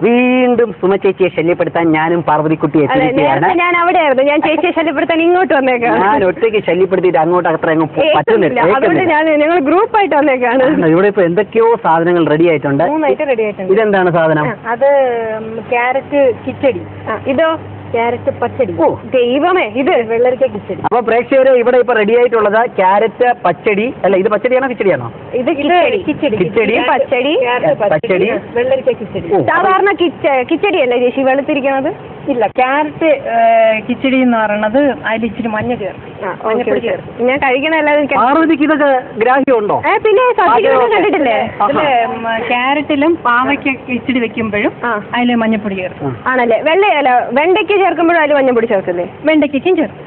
വീണ്ടും സുമ ചേച്ചിയെ ശല്യപ്പെടുത്താൻ ഞാനും പാർവതിക്കുട്ടിയെ എത്തിയിരിക്കുകയാണ്. ഞാൻ അവിടെയായിരുന്നു, ഞാൻ ചേച്ചിയെ ശല്യപ്പെടുത്താൻ ഇങ്ങോട്ട് വന്നേക്കാണ്. ഞാൻ ഒറ്റയ്ക്ക് ശല്യപ്പെടുത്തിയിട്ട് അങ്ങോട്ട് അത്ര പറ്റുന്നില്ല. അതുകൊണ്ട് ഞങ്ങൾ ഗ്രൂപ്പായിട്ട് വന്നേക്കാണ്. ഇവിടെ ഇപ്പൊ എന്തൊക്കെയോ സാധനങ്ങൾ റെഡി ആയിട്ടുണ്ട്. 3 ഐറ്റം റെഡി ആയിട്ടുണ്ട്. ഇതെന്താണ് സാധനം? അത് ക്യാരറ്റ് കിച്ചടി. ഇതോ ക്യാരറ്റ് പച്ചടി. ഓ ദൈവമേ, ഇത് വെള്ളരിക്ക കിച്ചടി. അപ്പൊ പ്രേക്ഷകരെ ഇവിടെ ഇപ്പൊ റെഡി ആയിട്ടുള്ളത് ക്യാരറ്റ് പച്ചടി. അല്ല, ഇത് പച്ചടിയാണോ കിച്ചടിയാണോ? ഇത് കിച്ചടി പച്ചടി വെള്ളരിക്ക കിച്ചടി. സാധാരണ കിച്ചടി അല്ലേ ചേച്ചി വെളുത്തിരിക്കണത്? ഇല്ല, ക്യാരറ്റ് കിച്ചടി എന്ന് പറയണത് അതിൽ ഇച്ചിരി മഞ്ഞ ചേർത്ത്. ഞാൻ കഴിക്കണ എല്ലാവരും. പാർവതിക്ക് ഇതൊക്കെ ഗ്രാഹ്യമുണ്ടോ? പിന്നെ കണ്ടിട്ടില്ലേ? ക്യാരറ്റിലും പാവയ്ക്ക കിച്ചടി വെക്കുമ്പോഴും അതിൽ മഞ്ഞപ്പൊടി ചേർക്കും. ആണല്ലേ? വെണ്ടയ്ക്ക് ചേർക്കുമ്പോഴും അതിൽ മഞ്ഞപ്പൊടി ചേർക്കില്ലേ? വെണ്ടയ്ക്കും ചേർക്കും.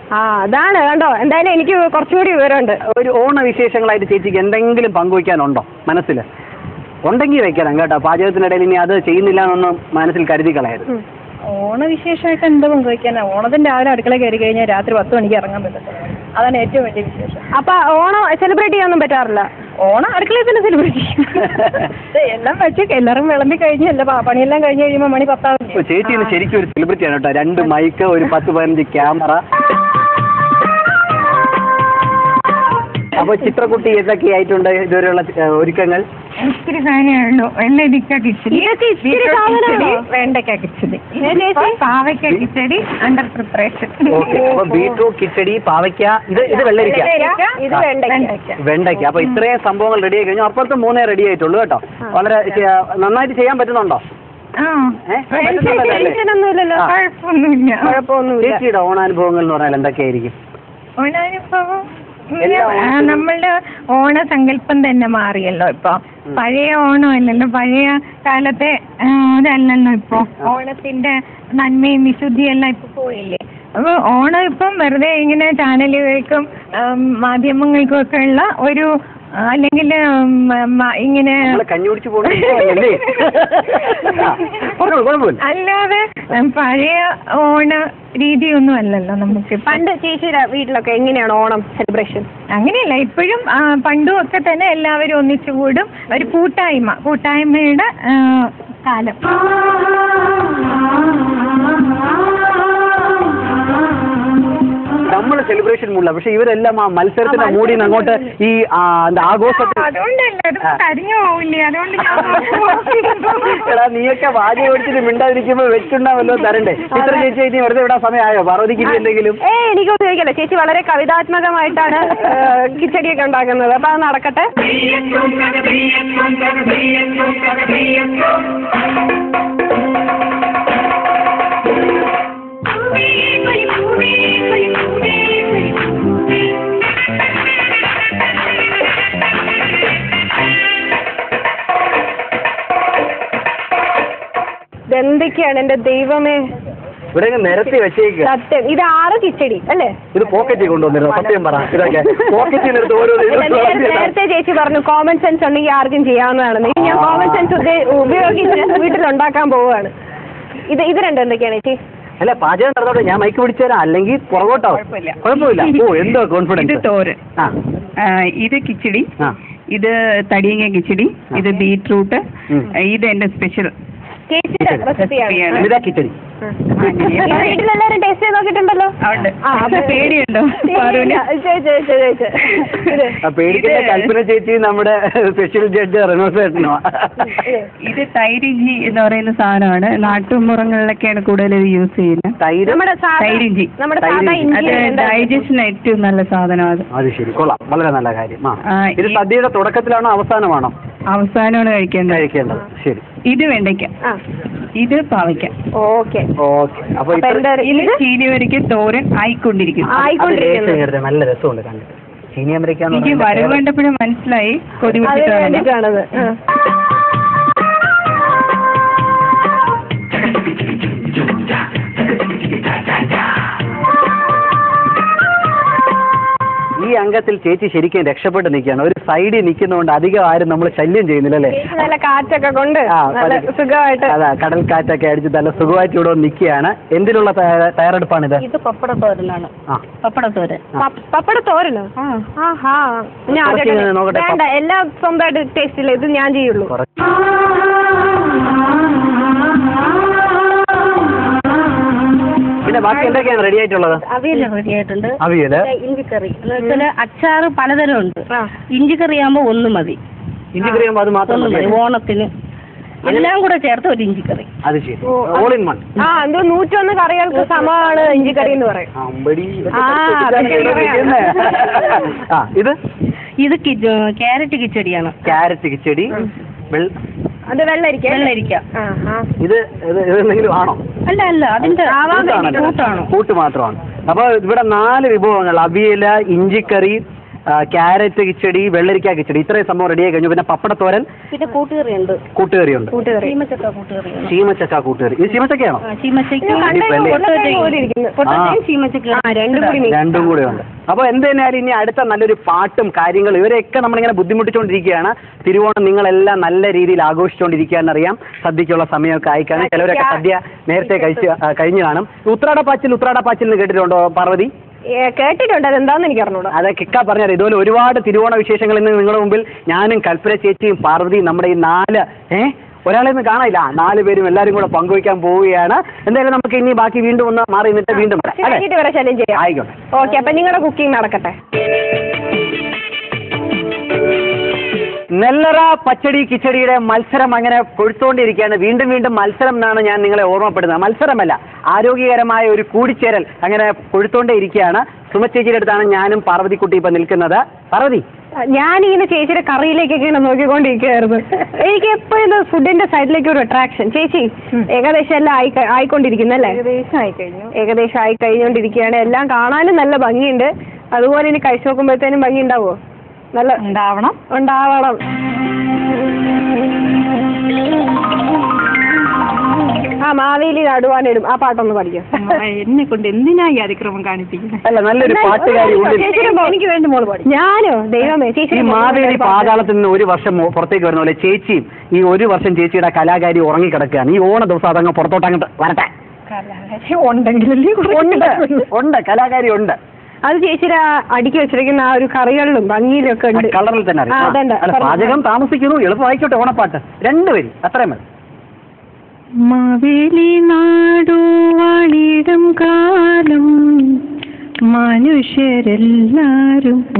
അതാണ് കണ്ടോ. എന്തായാലും എനിക്ക് കുറച്ചുകൂടി വിവരമുണ്ട്. ഒരു ഓണവിശേഷങ്ങളായിട്ട് ചേച്ചിക്ക് എന്തെങ്കിലും പങ്കുവയ്ക്കാനുണ്ടോ മനസ്സിൽ? ഉണ്ടെങ്കിൽ വെക്കണം കേട്ടോ. പാചകത്തിനിടയിൽ ഇനി അത് ചെയ്യുന്നില്ല എന്നൊന്നും മനസ്സിൽ കരുതി കളയരുത്. ഓണവിശേഷമായിട്ട് എന്ത് പങ്കുവയ്ക്കാനാ? ഓണത്തിന് രാവിലെ അടുക്കള കയറി കഴിഞ്ഞാൽ രാത്രി 10 മണിക്ക് ഇറങ്ങാൻ പറ്റത്തുള്ളൂ. അതാണ് ഏറ്റവും വലിയ വിശേഷം. അപ്പൊ ഓണം സെലിബ്രേറ്റ് ചെയ്യാനൊന്നും പറ്റാറില്ല? ഓണം അടുക്കളയിൽ തന്നെ സെലിബ്രേറ്റ് ചെയ്യും. എല്ലാം വെച്ച് എല്ലാവരും വിളമ്പി കഴിഞ്ഞ് പണിയെല്ലാം കഴിഞ്ഞ് കഴിയുമ്പോൾ മണി 10 ആവും. ചേച്ചി ശരിക്കും ഒരു സെലിബ്രിറ്റി ആണ് കേട്ടോ. 2 മൈക്ക്, ഒരു 10-15 ക്യാമറ. അപ്പൊ ചിത്രക്കുട്ടി എന്തൊക്കെ ആയിട്ടുണ്ട് ഇതുവരെയുള്ള ഒരുക്കങ്ങൾ? ഇത്തിരി സാധനമുള്ളൂ. വെള്ളരിക്ക കിച്ചടി, വെണ്ടയ്ക്ക കിച്ചടി, പാവയ്ക്ക കിച്ചടി അണ്ടർ പ്രിപ്പറേഷൻ. ബീട്രൂട്ട് കിച്ചടി, പാവയ്ക്ക, ഇത് വെള്ളരിക്ക, ഇത് വെണ്ടയ്ക്ക. അപ്പൊ ഇത്രയും സംഭവങ്ങൾ റെഡി ആയി കഴിഞ്ഞു. അപ്പുറത്ത് 3 റെഡി ആയിട്ടുള്ളൂ കേട്ടോ. വളരെ നന്നായിട്ട് ചെയ്യാൻ പറ്റുന്നുണ്ടോ? ചേച്ചിയുടെ ഓണാനുഭവങ്ങൾ എന്ന് പറഞ്ഞാൽ എന്തൊക്കെയായിരിക്കും? ഓണാനുഭവം നമ്മളുടെ ഓണസങ്കല്പം തന്നെ മാറിയല്ലോ ഇപ്പൊ. പഴയ ഓണം അല്ലല്ലോ, പഴയ കാലത്തെ ഇതല്ലല്ലോ ഇപ്പൊ. ഓണത്തിന്റെ നന്മയും വിശുദ്ധിയും എല്ലാം ഇപ്പൊ പോയില്ലേ. അപ്പൊ ഓണം ഇപ്പം വെറുതെ ഇങ്ങനെ ചാനലുകൾക്കും മാധ്യമങ്ങൾക്കും ഒക്കെ ഉള്ള ഒരു, അല്ലെങ്കിൽ ഇങ്ങനെ അല്ലാതെ പഴയ ഓണ രീതിയൊന്നും അല്ലല്ലോ നമുക്ക്. പണ്ട് ചേച്ചിയുടെ വീട്ടിലൊക്കെ എങ്ങനെയാണ് ഓണം സെലിബ്രേഷൻ? അങ്ങനെയല്ല, ഇപ്പോഴും പണ്ടും ഒക്കെ തന്നെ എല്ലാവരും ഒന്നിച്ചു കൂടും. ഒരു കൂട്ടായ്മയുടെ കാലം. നമ്മൾ സെലിബ്രേഷൻ മൂടില്ല, പക്ഷെ ഇവരെല്ലാം ആ മത്സരത്തിന്റെ മൂടി അങ്ങോട്ട് ഈ ആഘോഷത്തിൽ. എടാ നീയൊക്കെ വാദ്യം ഓടിച്ചിട്ട് മിണ്ടാതിരിക്കുമ്പോ വെച്ചുണ്ടാവല്ലോ തരണ്ടേ. ചിത്ര ചേച്ചി ഇനി വെറുതെ വിടാൻ സമയമായോ? പാർവതിക്ക് ഇനി എന്തെങ്കിലും? എനിക്കൊന്നും ചോദിക്കല്ല, ചേച്ചി വളരെ കവിതാത്മകമായിട്ടാണ് കിച്ചടിയൊക്കെ ഉണ്ടാക്കുന്നത്. അപ്പൊ അത് നടക്കട്ടെ. എന്തൊക്കെയാണ് എന്റെ ദൈവമേ, ഇവിടെ നിരത്തി വെച്ചേക്കുക. സത്യം, ഇത് 6 കിച്ചടി അല്ലേ? ഇത് പോക്കറ്റിൽ കൊണ്ടുവന്നിരുന്നു. സത്യം പറ, ഇതൊക്കെ പോക്കറ്റിലെടുത്ത് ഓരോ നേരത്തെ ചേച്ചി പറഞ്ഞു കോമൺ സെൻസ് ഉണ്ടെങ്കിൽ ആർക്കും ചെയ്യാവുന്നതാണെന്ന്. ഞാൻ കോമൺ സെൻസ് ഉപയോഗിച്ച് വീട്ടിലുണ്ടാക്കാൻ പോവുകയാണ്. ഇത് രണ്ടും എന്തൊക്കെയാണ് ചേച്ചി? അല്ല പാചകം നടന്നോട്ടെ, ഞാൻ മൈക്ക് പിടിച്ചു തരാം, അല്ലെങ്കിൽ പുറകോട്ടോ കുഴപ്പമില്ല. ഓ എന്തോ കോൺഫിഡൻസ്. ഇത് തോരൻ, ഇത് കിച്ചടി, ഇത് തടിയങ്ങ കിച്ചടി, ഇത് ബീറ്റ്റൂട്ട്, ഇത് എന്റെ സ്പെഷ്യൽ കിച്ചടി. വീട്ടിലെല്ലാരും ടേസ്റ്റ് ചെയ്ത് നോക്കിയിട്ടുണ്ടല്ലോ? പേടിയുണ്ടോ? പേടിക്കുന്ന കൽപ്പന ചേച്ചി നമ്മുടെ സ്പെഷ്യൽ ജഡ്ജ് റെനോസേഷനോ. ഇത് തൈരിഞ്ചി എന്ന് പറയുന്ന സാധനമാണ്. നാട്ടുമ്പുറങ്ങളിലൊക്കെയാണ് കൂടുതൽ ഇത് യൂസ് ചെയ്യുന്നത്. തൈരിഞ്ചി അത് ഡൈജസ്റ്റിന് ഏറ്റവും നല്ല സാധനമാണ്. അത് ശരി, കൊള്ളാം, വളരെ നല്ല കാര്യം. ഇത് സദ്യയുടെ തുടക്കത്തിലാണോ അവസാനമാണോ? അവസാനമാണ് കഴിക്കേണ്ടത്. ശരി. ഇത് വെണ്ടയ്ക്ക, ഇത് പാവയ്ക്ക. Okay okay. അപ്പൊ ഇത് ചീനിവരയ്ക്ക് തോരൻ ആയിക്കൊണ്ടിരിക്കുന്നു. നല്ല രസമുണ്ട് കണ്ടിട്ട്. ചീനിയമരയ്ക്ക എനിക്ക് വരവ് കണ്ടപ്പോഴും മനസ്സിലായി കൊതി പിടിച്ചിട്ടാണത്. ഈ അംഗത്തിൽ ചേച്ചി ശരിക്കും രക്ഷപ്പെട്ട് നിൽക്കുകയാണ്. ഒരു സൈഡിൽ നിൽക്കുന്നതുകൊണ്ട് അധികം ആരും നമ്മൾ ശല്യം ചെയ്യുന്നില്ലല്ലേ? നല്ല കാറ്റൊക്കെ കൊണ്ട് സുഖമായിട്ട്, അതാ കടൽ കാറ്റൊക്കെ അടിച്ച് നല്ല സുഖമായിട്ട് ഇവിടെ നിൽക്കുകയാണ്. എന്തിനുള്ള തയ്യാറെടുപ്പാണിത്? ഇത് പപ്പടത്തോരനാണ്. പപ്പടത്തോരനോ? വേണ്ട, എല്ലാം സ്വന്തമായിട്ട് ടേസ്റ്റ് ഇല്ല, ഇത് ഞാൻ ചെയ്യുള്ളൂ. പിന്നെ ബാക്കി എന്തൊക്കെയാണ് റെഡി ആയിട്ടുള്ളത്? അവിയൽ റെഡി ആയിട്ടുണ്ട്. അവിയല്, ഇഞ്ചിക്കറി, അച്ചാറ് പലതരം ഉണ്ട്. ഇഞ്ചിക്കറി ആകുമ്പോ ഒന്ന് മതി. ഇഞ്ചിക്കറി ആകുമ്പോ അത് മാത്രം മതി ഓണത്തിന്. എല്ലാം കൂടെ ചേർത്ത് ഒരു ഇഞ്ചിക്കറി. അത് ശരി, ഓൾ ഇൻ വൺ. 101 കറികൾക്ക് സമമാണ് ഇഞ്ചിക്കറി എന്ന് പറയും. ഇത് ക്യാരറ്റ് കിച്ചടിയാണ്. ക്യാരറ്റ് കിച്ചടി. അത് വെള്ളരിക്ക. ഇത് എന്തെങ്കിലും ആണോ? അല്ല അതിന്റെ കൂട്ട് മാത്രമാണ്. അപ്പൊ ഇവിടെ 4 വിഭവങ്ങൾ: അവിയല്, ഇഞ്ചിക്കറി, ക്യാരറ്റ് കിച്ചടി, വെള്ളരിക്ക കിച്ചടി. ഇത്രയും സംഭവം റെഡിയായി കഴിഞ്ഞു. പിന്നെ പപ്പടത്തോരൻ, പിന്നെ കൂട്ടുകറിയുണ്ട്. ചീമച്ചക്ക കൂട്ടുകറി. ഇത് ചീമച്ചക്കയാണോ? രണ്ടും കൂടെ ഉണ്ട്. അപ്പൊ എന്തായാലും ഇനി അടുത്ത നല്ലൊരു പാട്ടും കാര്യങ്ങളും ഇവരെയൊക്കെ നമ്മളിങ്ങനെ ബുദ്ധിമുട്ടിച്ചുകൊണ്ടിരിക്കുകയാണ്. തിരുവോണം നിങ്ങളെല്ലാം നല്ല രീതിയിൽ ആഘോഷിച്ചുകൊണ്ടിരിക്കുകയെന്നറിയാം. സദ്യക്കുള്ള സമയമൊക്കെ ആയിക്കാണ്. ചിലവരൊക്കെ സദ്യ നേരത്തെ കഴിഞ്ഞു കാണും. ഉത്രാടപ്പാച്ചിൽ എന്ന് കേട്ടിട്ടുണ്ടോ പാർവതി? കേട്ടിട്ടുണ്ട്, അതെന്താന്ന് എനിക്ക് അറിഞ്ഞൂടാ. അതെ, കിക്ക പറഞ്ഞത്. ഇതുപോലെ ഒരുപാട് തിരുവോണ വിശേഷങ്ങൾ ഇന്ന് നിങ്ങളുടെ മുമ്പിൽ ഞാനും കൽപ്പന ചേച്ചിയും പാർവതിയും നമ്മുടെ ഈ 4 ഒരാളെ ഒന്നും കാണാനില്ല, 4 പേരും എല്ലാവരും കൂടെ പങ്കുവയ്ക്കാൻ പോവുകയാണ്. എന്തായാലും നമുക്ക് ഇനി ബാക്കി വീണ്ടും ഒന്ന് മാറി നിന്നിട്ട് വീണ്ടും ആയിക്കോട്ടെ. ഓക്കെ, അപ്പൊ നിങ്ങളുടെ കുക്കിംഗ് നടക്കട്ടെ. നെല്ലറ പച്ചടി കിച്ചടിയുടെ മത്സരം അങ്ങനെ കൊഴുത്തോണ്ടിരിക്കുകയാണ്. വീണ്ടും മത്സരം എന്നാണ് ഞാൻ നിങ്ങളെ ഓർമ്മപ്പെടുന്നത്. മത്സരമല്ല, ആരോഗ്യകരമായ ഒരു കൂടിച്ചേരൽ അങ്ങനെ കൊഴുത്തോണ്ടേ ഇരിക്കുകയാണ്. സുമചേച്ചിയുടെ അടുത്താണ് ഞാനും പാർവതിക്കുട്ടി ഇപ്പൊ നിൽക്കുന്നത്. പാർവതി, ഞാനിങ്ങനെ ചേച്ചിയുടെ കറിയിലേക്കൊക്കെയാണ് നോക്കിക്കൊണ്ടിരിക്കുകയായിരുന്നു. എനിക്ക് എപ്പോഴും ഫുഡിന്റെ സൈഡിലേക്ക് ഒരു അട്രാക്ഷൻ. ചേച്ചി ഏകദേശം എല്ലാം ആയിക്കൊണ്ടിരിക്കുന്നല്ലേ? ഏകദേശം ആയി കഴിഞ്ഞോണ്ടിരിക്കുകയാണ്. എല്ലാം കാണാനും നല്ല ഭംഗിയുണ്ട്. അതുപോലെ ഇനി കഴിച്ചു നോക്കുമ്പോഴത്തേനും ഭംഗി ഉണ്ടാവോ? നല്ല ഉണ്ടാവണം. മാവേലി നടുവാനിടും. ആ പാട്ടൊന്ന് പഠിക്കും. എന്നെ കൊണ്ട് എന്തിനായി അതിക്രമം കാണിപ്പിക്കുന്നത്? അല്ല, നല്ലൊരു പാട്ടുകാരി. എനിക്ക് വേണ്ടി മോള് പാടി. ഞാനോ ദൈവമേ, ചേച്ചി മാവേലി പാതാളത്തിൽ നിന്ന് ഒരു വർഷം പുറത്തേക്ക് വരുന്ന പോലെ ചേച്ചിയും ഈ ഒരു വർഷം ചേച്ചിയുടെ കലാകാരി ഉറങ്ങിക്കിടക്കുകയാണ്. ഈ ഓണ ദിവസം അതങ്ങ് പുറത്തോട്ട് അങ്ങോട്ട് വരട്ടെ. ഉണ്ട്, കലാകാരി ഉണ്ട്. അത് ചേച്ചിയുടെ അടുക്കി വെച്ചിരിക്കുന്ന ആ ഒരു കറികളിലും ഭംഗിയിലും ഒക്കെ ഉണ്ട്. കളറിൽ തന്നെ പാചകം താമസിക്കുന്നു. എളുപ്പമായിക്കോട്ടെ ഓണപ്പാട്ട് 2 വരി അത്രയും മതി. മാവേലി നാടു വാണിടും കാലം മനുഷ്യരെല്ലാരും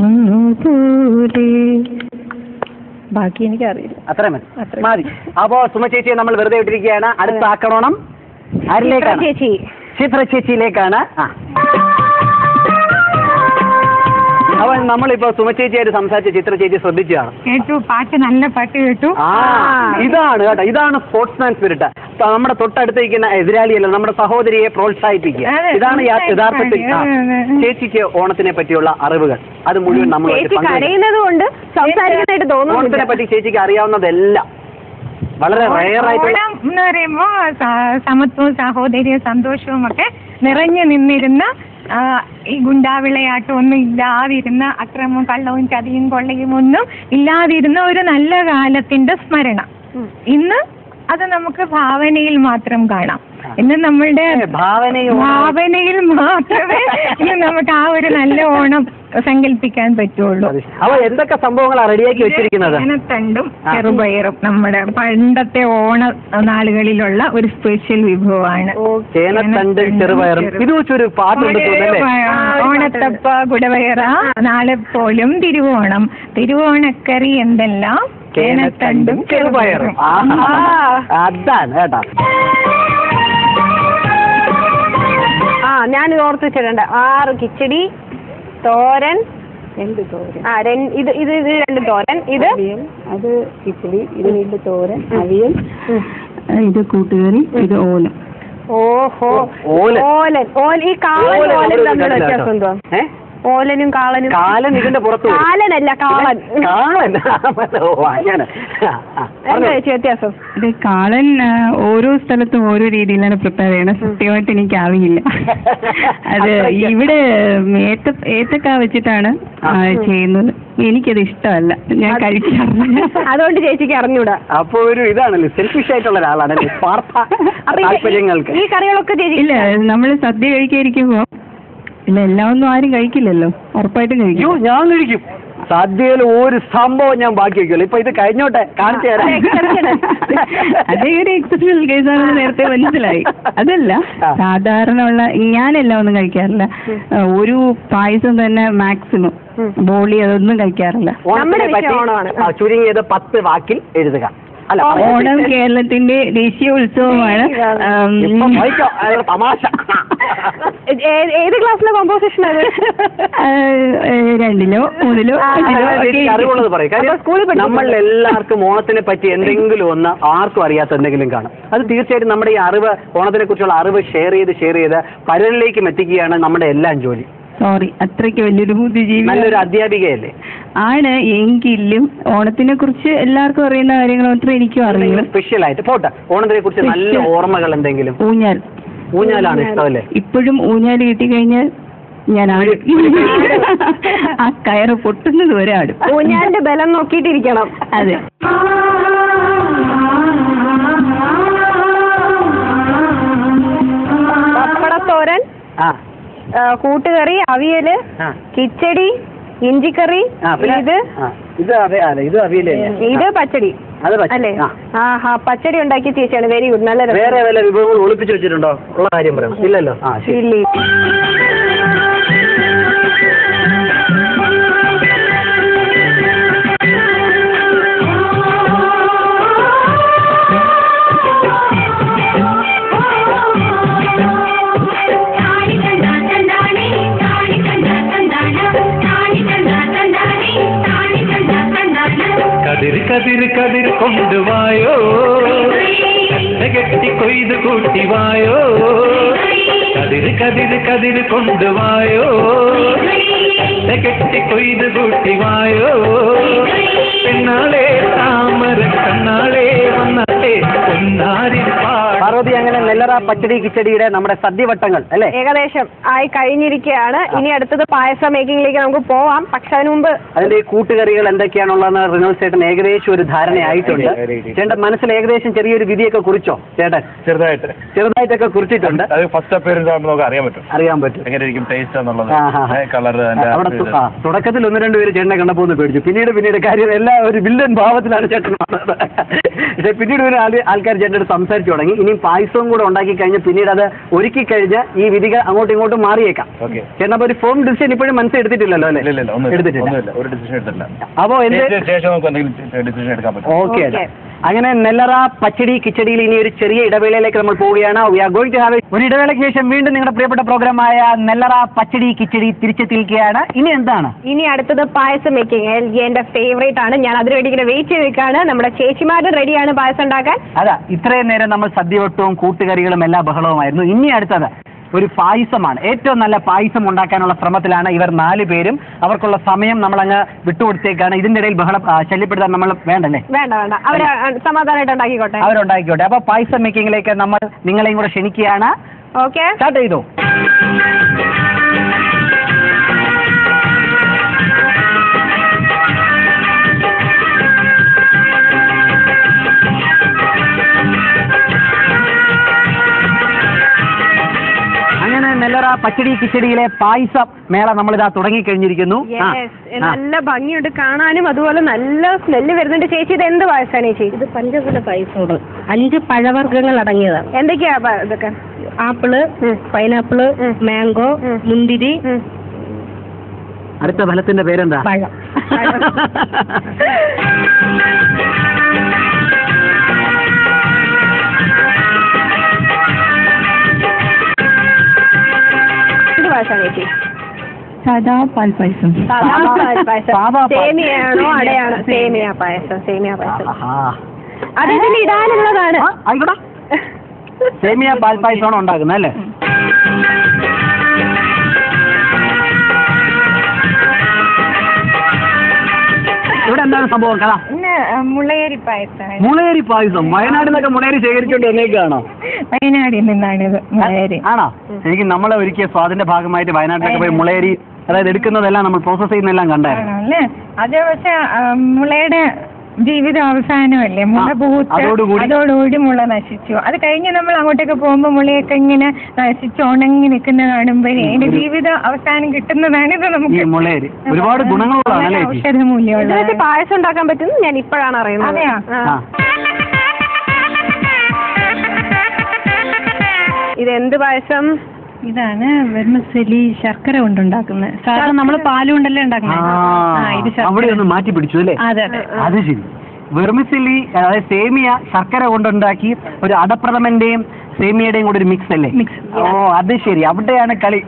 ഒന്നുപോലെ. ബാക്കി എനിക്കറിയില്ല. അത്രയും മതി. അപ്പോ സുമ ചേച്ചിയെ നമ്മൾ വെറുതെ വിട്ടിരിക്കുകയാണ്. അടുത്ത ആക്രമണം ആരിലേക്കാണ്? ചിത്ര ചേച്ചിയിലേക്കാണ്. അപ്പൊ നമ്മളിപ്പോ സുമ ചേച്ചിയായിട്ട് സംസാരിച്ച ചിത്ര ചേച്ചി ശ്രദ്ധിച്ചതാണ്. കേട്ടു, പാട്ട് നല്ല പാട്ട് കേട്ടു. ഇതാണ് കേട്ടോ, ഇതാണ് സ്പോർട്സ്മാൻ സ്പിരിറ്റ്. നമ്മുടെ തൊട്ടടുത്തിരിക്കുന്ന എതിരാളിയല്ല, നമ്മുടെ സഹോദരിയെ പ്രോത്സാഹിപ്പിക്കുക. ഇതാണ് യഥാർത്ഥത്തിൽ ചേച്ചിക്ക് ഓണത്തിനെ പറ്റിയുള്ള അറിവുകൾ. അത് മുഴുവൻ നമ്മൾ ഓണത്തിനെ പറ്റി ചേച്ചിക്ക് അറിയാവുന്നതെല്ലാം വളരെ റയറായിട്ട്. ഓണം എന്ന് പറയുമ്പോ സമത്വവും സാഹോദര്യവും സന്തോഷവും ഒക്കെ നിറഞ്ഞു നിന്നിരുന്ന, ഈ ഗുണ്ടാവിളയാട്ടം ഒന്നും ഇല്ലാതിരുന്ന, അക്രമവും കള്ളവും ചതിയും കൊള്ളയും ഒന്നും ഇല്ലാതിരുന്ന ഒരു നല്ല കാലത്തിന്റെ സ്മരണ. ഇന്ന് അത് നമുക്ക് ഭാവനയിൽ മാത്രം കാണാം. ഇന്ന് നമ്മളുടെ ഭാവനയിൽ മാത്രമേ ഇന്ന് നമുക്ക് ആ ഒരു നല്ല ഓണം സങ്കല്പിക്കാൻ പറ്റുള്ളൂ. അപ്പൊ എന്തൊക്കെ സംഭവങ്ങളാണ് റെഡിയാക്കി വെച്ചിരിക്കുന്നത്? ചേനത്തണ്ടും ചെറുപയറും നമ്മുടെ പണ്ടത്തെ ഓണ നാളുകളിലുള്ള ഒരു സ്പെഷ്യൽ വിഭവമാണ്. ചേനത്തണ്ട് ചെറുപയറും. ഇത് വെച്ചൊരു പാട്ടുണ്ട്. ഓണത്തപ്പ കുടവയറ, നാളെ പോലും തിരുവോണം, തിരുവോണക്കറി എന്തെല്ലാം, ചേനത്തണ്ടും ചെറുപയറും. അതാണ് കേട്ടാ. ഞാൻ ഓർത്ത് വെച്ചിട്ടുണ്ട്. 6 കിച്ചടി, തോരൻ, 2 തോരൻ, ഇത് 2 തോരൻ, ഇത് അത് കിച്ചടി, ഇത് 2 തോരൻ, അവിയൽ, ഇത് കൂട്ടുകറി, ഇത് ഓലൻ. ഓഹോ, ഓലൻ. ഈ കാളൻ ഓലൻ തമ്മിൽ വ്യത്യാസം എന്തുവാ? ഓലനും കാളനും. കാലൻ ഇതിന്റെ പുറത്ത്. കാലനല്ല, കാളൻ. കാളൻ. എന്താ ചേച്ചി വ്യത്യാസം? ഇത് കാളൻ ഓരോ സ്ഥലത്തും ഓരോ രീതിയിലാണ് പ്രിപ്പയർ ചെയ്യണത്. സത്യമായിട്ട് എനിക്ക് അറിയില്ല. അത് ഇവിടെ ഏത്തക്ക വെച്ചിട്ടാണ് ചെയ്യുന്നത്. എനിക്കത് ഇഷ്ടമല്ല, ഞാൻ കഴിക്കാറില്ല. അതുകൊണ്ട് ചേച്ചിക്ക് അറിഞ്ഞൂടാ. അപ്പൊ ഒരു ഇതാണല്ലോ, സെൽഫിഷ് ആയിട്ടുള്ള ഒരാളാണ്. താല്പര്യങ്ങൾക്ക് ഈ കറികളൊക്കെ ചേച്ചി ഇല്ല. നമ്മൾ സദ്യ കഴിക്കാതിരിക്കുമ്പോ ഇല്ല, എല്ലാം ഒന്നും ആരും കഴിക്കില്ലല്ലോ. ഉറപ്പായിട്ടും കഴിക്കും. ഞാൻ കഴിക്കും. സദ്യയിൽ ഒരു സംഭവം ഞാൻ ബാക്കി വയ്ക്കുമല്ലോ. ഇപ്പൊ ഇത് കഴിഞ്ഞോട്ടെ, കാണിച്ചു തരാം. അതേ ഒരു എക്സെപ്ഷണൽ കേസാണെന്ന് നേരത്തെ മനസ്സിലായി. അതല്ല, സാധാരണ ഉള്ള ഞാനെല്ലാം ഒന്നും കഴിക്കാറില്ല. ഒരു പായസം തന്നെ മാക്സിമം, ബോളി അതൊന്നും കഴിക്കാറില്ല. ചുരുങ്ങിയത് 10 വാക്കിൽ എഴുതുക. ഓണം കേരളത്തിന്റെ ദേശീയ ഉത്സവമാണ്. തമാശ. ഏത് ക്ലാസ്സിലെ കോമ്പോസിഷൻ അത്? 2ലോ 3ലോ അറിവുള്ളത് പറയും. നമ്മൾ എല്ലാവർക്കും ഓണത്തിനെ പറ്റി എന്തെങ്കിലും ഒന്ന് ആർക്കും അറിയാത്ത എന്തെങ്കിലും കാണും. അത് തീർച്ചയായിട്ടും നമ്മുടെ ഈ അറിവ്, ഓണത്തിനെ കുറിച്ചുള്ള അറിവ് ഷെയർ ചെയ്ത് പലരിലേക്കും എത്തിക്കുകയാണ് നമ്മുടെ എല്ലാം ജോലി. സോറി, അത്രയ്ക്ക് വലിയൊരു ബുദ്ധിജീവി, നല്ലൊരു അധ്യാപികയല്ലേ ആണ്. എങ്കിലും ഓണത്തിനെ കുറിച്ച് എല്ലാവർക്കും അറിയുന്ന കാര്യങ്ങൾ മാത്രമേ എനിക്കും അറിയില്ല. സ്പെഷ്യൽ ആയിട്ട് പോട്ടെ, ഓണത്തിനെ കുറിച്ച് നല്ല ഓർമ്മകൾ എന്തെങ്കിലും? ഊഞ്ഞാലാണ് ഇഷ്ടമല്ലേ? ഇപ്പോഴും ഊഞ്ഞാല് കിട്ടിക്കഴിഞ്ഞാൽ ഞാൻ ആടും. ആ കയറ് പൊട്ടുന്നത് വരെ ആടും. ഊഞ്ഞാലിന്റെ ബലം നോക്കിയിട്ടിരിക്കണം. അതെ. പപ്പടത്തോരൻ, കൂട്ടുകറി, അവിയല്, കിച്ചടി, ഇഞ്ചിക്കറി, ഇത് അവിയലേ, ഇത് പച്ചടി അല്ലേ? പച്ചടി ഉണ്ടാക്കി ചേച്ചിയാണ്. Very good. നല്ല വേറെ വല്ല വിഭവങ്ങൾ ഒളിപ്പിച്ചു വെച്ചിട്ടുണ്ടോ? ഉള്ള കാര്യം പറയണം. ഇല്ലല്ലോ. ഇല്ല. കതിർ കതിർ കൊണ്ടുവായോ, കെട്ടി കൊയ്ത് കൂട്ടിവായോ. കതിർ കൊണ്ടുവായോ, കെട്ടി കൊയ്ത് കൂട്ടിവായോ. പെണ്ണാളെ താമര കണ്ണാളെ വന്നാളെ പൊന്നാരി. പാർവതി, അങ്ങനെ നെല്ലറ പച്ചടി കിച്ചടിയുടെ നമ്മുടെ സദ്യവട്ടങ്ങൾ അല്ലേ ഏകദേശം ആയി കഴിഞ്ഞിരിക്കുകയാണ്. ഇനി അടുത്തത് പായസ മേക്കിങ്ങിലേക്ക് നമുക്ക് പോവാം. പക്ഷെ അതിന് മുമ്പ് അതിന്റെ ഈ കൂട്ടുകറികൾ എന്തൊക്കെയാണുള്ളതെന്ന് റിനോസ് ചേട്ടൻ ഏകദേശം ഒരു ധാരണയായിട്ടുണ്ട്. ചേട്ടൻ മനസ്സിൽ ഏകദേശം ചെറിയൊരു വിധിയൊക്കെ കുറിച്ചോ? ചേട്ടൻ ചെറുതായിട്ടൊക്കെ കുറിച്ചിട്ടുണ്ട്. അറിയാൻ പറ്റും എങ്ങനെയായിരിക്കും ടേസ്റ്റ് എന്നുള്ളത്. തുടക്കത്തിൽ 1-2 പേര് ചേട്ടനെ കണ്ടപ്പോ ഒന്ന് പേടിച്ചു. പിന്നീട് കാര്യം എല്ലാം ഒരു വില്ലൻ ഭാവത്തിലാണ് ചേട്ടൻ വന്നത്. പക്ഷെ പിന്നീട് ആൾക്കാർ ചേട്ടനോട് സംസാരിച്ചു തുടങ്ങി. ഇനി പായസവും കൂടെ ഉണ്ടാക്കി കഴിഞ്ഞ് പിന്നീട് അത് ഒരുക്കി കഴിഞ്ഞ് ഈ വിധികൾ അങ്ങോട്ടും ഇങ്ങോട്ടും മാറിയേക്കാം. ചേട്ടനപ്പോ ഒരു ഫേം ഡിസിഷൻ ഇപ്പോഴും മനസ്സിൽ എടുത്തിട്ടില്ലല്ലോ അല്ലേ? എടുത്തിട്ടില്ല. അപ്പോ ഓക്കെ. അങ്ങനെ നെല്ലറ പച്ചടി കിച്ചടിയിൽ ഇനി ഒരു ചെറിയ ഇടവേളയിലേക്ക് നമ്മൾ പോവുകയാണ്. We are going to have ഒരു ഇടവേളയ്ക്ക് ശേഷം വീണ്ടും നിങ്ങളുടെ പ്രിയപ്പെട്ട പ്രോഗ്രാമായ നെല്ലറ പച്ചടി കിച്ചടി തിരിച്ചെത്തിയിരിക്കുകയാണ്. ഇനി എന്താണ്? ഇനി അടുത്തത് പായസം മേക്കിംഗ്. എന്റെ ഫേവറേറ്റ് ആണ്. ഞാൻ അതിനുവേണ്ടി ഇങ്ങനെ വെയിറ്റ് ചെയ്ത് നിൽക്കുകയാണ്. നമ്മുടെ ചേച്ചിമാരും റെഡിയാണ് പായസം ഉണ്ടാക്കാൻ. അതാ ഇത്രയും നേരം നമ്മൾ സദ്യവട്ടവും കൂട്ടുകറികളും എല്ലാ ബഹളവുമായിരുന്നു. ഇനി അടുത്തത് ഒരു പായസമാണ്. ഏറ്റവും നല്ല പായസം ഉണ്ടാക്കാനുള്ള ശ്രമത്തിലാണ് ഇവർ 4 പേരും. അവർക്കുള്ള സമയം നമ്മൾ അങ്ങ് വിട്ടുകൊടുത്തേക്കാണ്. ഇതിന്റെ ഇടയിൽ ബഹളം ശല്യപ്പെടുത്താൻ നമ്മൾ വേണ്ടല്ലേ? വേണ്ട അവര് സമാധാനമായിട്ട് ഉണ്ടാക്കിക്കോട്ടെ. അവരുണ്ടാക്കിക്കോട്ടെ. അപ്പൊ പായസം മേക്കിങ്ങിലേക്ക് നമ്മൾ നിങ്ങളെയും കൂടെ ക്ഷണിക്കുകയാണ്. ഓക്കെ, സ്റ്റാർട്ട് ചെയ്തു. നെല്ലറ പച്ചടി കിച്ചടിയിലെ പായസ മേള നമ്മളിതാ തുടങ്ങിക്കഴിഞ്ഞിരിക്കുന്നു. നല്ല ഭംഗിയുണ്ട് കാണാനും, അതുപോലെ നല്ല സ്മെല്ല് വരുന്നുണ്ട്. ചേച്ചി ഇത് എന്ത് പായസമാണ് ചേച്ചി? ഇത് പഞ്ചകുല പായസമാണ്. 5 പഴവർഗ്ഗങ്ങൾ അടങ്ങിയതാണ്. എന്തൊക്കെയാ ഇതൊക്കെ? ആപ്പിള്, പൈനാപ്പിള്, മാംഗോ, മുന്തിരി. അടുത്ത ഫലത്തിന്റെ പേരെന്താ? പഴം. സാധാ പാൽപ്പായസം. സേമിയാണോ അടയാണോ? സേമിയ പായസം. അത് ഇതിൽ ഇടാനുള്ളതാണ്. ആയിക്കോട്ടെ. സേമിയ പാൽപ്പായസമാണോ ഉണ്ടാക്കുന്നത് അല്ലേ? ഇവിടെ എന്താണ് സംഭവം? കഥ മുളയരി പായസം. മുളയരി പായസം. വയനാട്ടിൽ നിന്നൊക്കെ മുളയരി ശേഖരിച്ചോണ്ട് എന്നേക്കാണോ? വയനാടിൽ നിന്നാണിത് മുളയരി. ആണോ? എനിക്ക് നമ്മളെ ഒരിക്കൽ സ്വാദിന്റെ ഭാഗമായിട്ട് വയനാട്ടിലൊക്കെ പോയി മുളയരി അതായത് എടുക്കുന്നതെല്ലാം നമ്മൾ പ്രോസസ് ചെയ്യുന്നതെല്ലാം കണ്ടായിരുന്നു. അത് പക്ഷെ മുളയുടെ ജീവിതം അവസാനമല്ലേ, മുള പൂത്ത് അതോടുകൂടി മുള നശിച്ചു. അത് കഴിഞ്ഞ് നമ്മൾ അങ്ങോട്ടേക്ക് പോകുമ്പോൾ മുളയൊക്കെ ഇങ്ങനെ നശിച്ചു ഉണങ്ങി നിൽക്കുന്ന കാണുമ്പോഴേ അതിന്റെ ജീവിതം അവസാനം കിട്ടുന്നതാണ് ഇത്. നമുക്ക് മുളയരി ഒരുപാട് ഗുണങ്ങളുള്ളതാണ്. ഔഷധ മൂല്യമുള്ള പായസം ഉണ്ടാക്കാൻ പറ്റുന്നത് ഞാൻ ഇപ്പോഴാണ് അറിയുന്നത്. അതെയാ? ഇതെന്ത് പായസം? ഇതാണ് വെർമിസെല്ലി ശർക്കര കൊണ്ടുണ്ടാക്കുന്നത്. സാധാരണ നമ്മൾ പാല് കൊണ്ടല്ലേ ഉണ്ടാക്കുന്നത്. അവിടെ ഒന്ന് മാറ്റി പിടിച്ചു അല്ലേ? അതെ. അത് ശരി. വെർമിസെല്ലി അതായത് സേമിയ ശർക്കര കൊണ്ടുണ്ടാക്കി ഒരു അടപ്രഥമന്റെയും സേമിയയുടെയും കൂടെ ഒരു മിക്സ് അല്ലേ? മിക്സ്. ഓ അത് ശരി, അവിടെയാണ് കളി.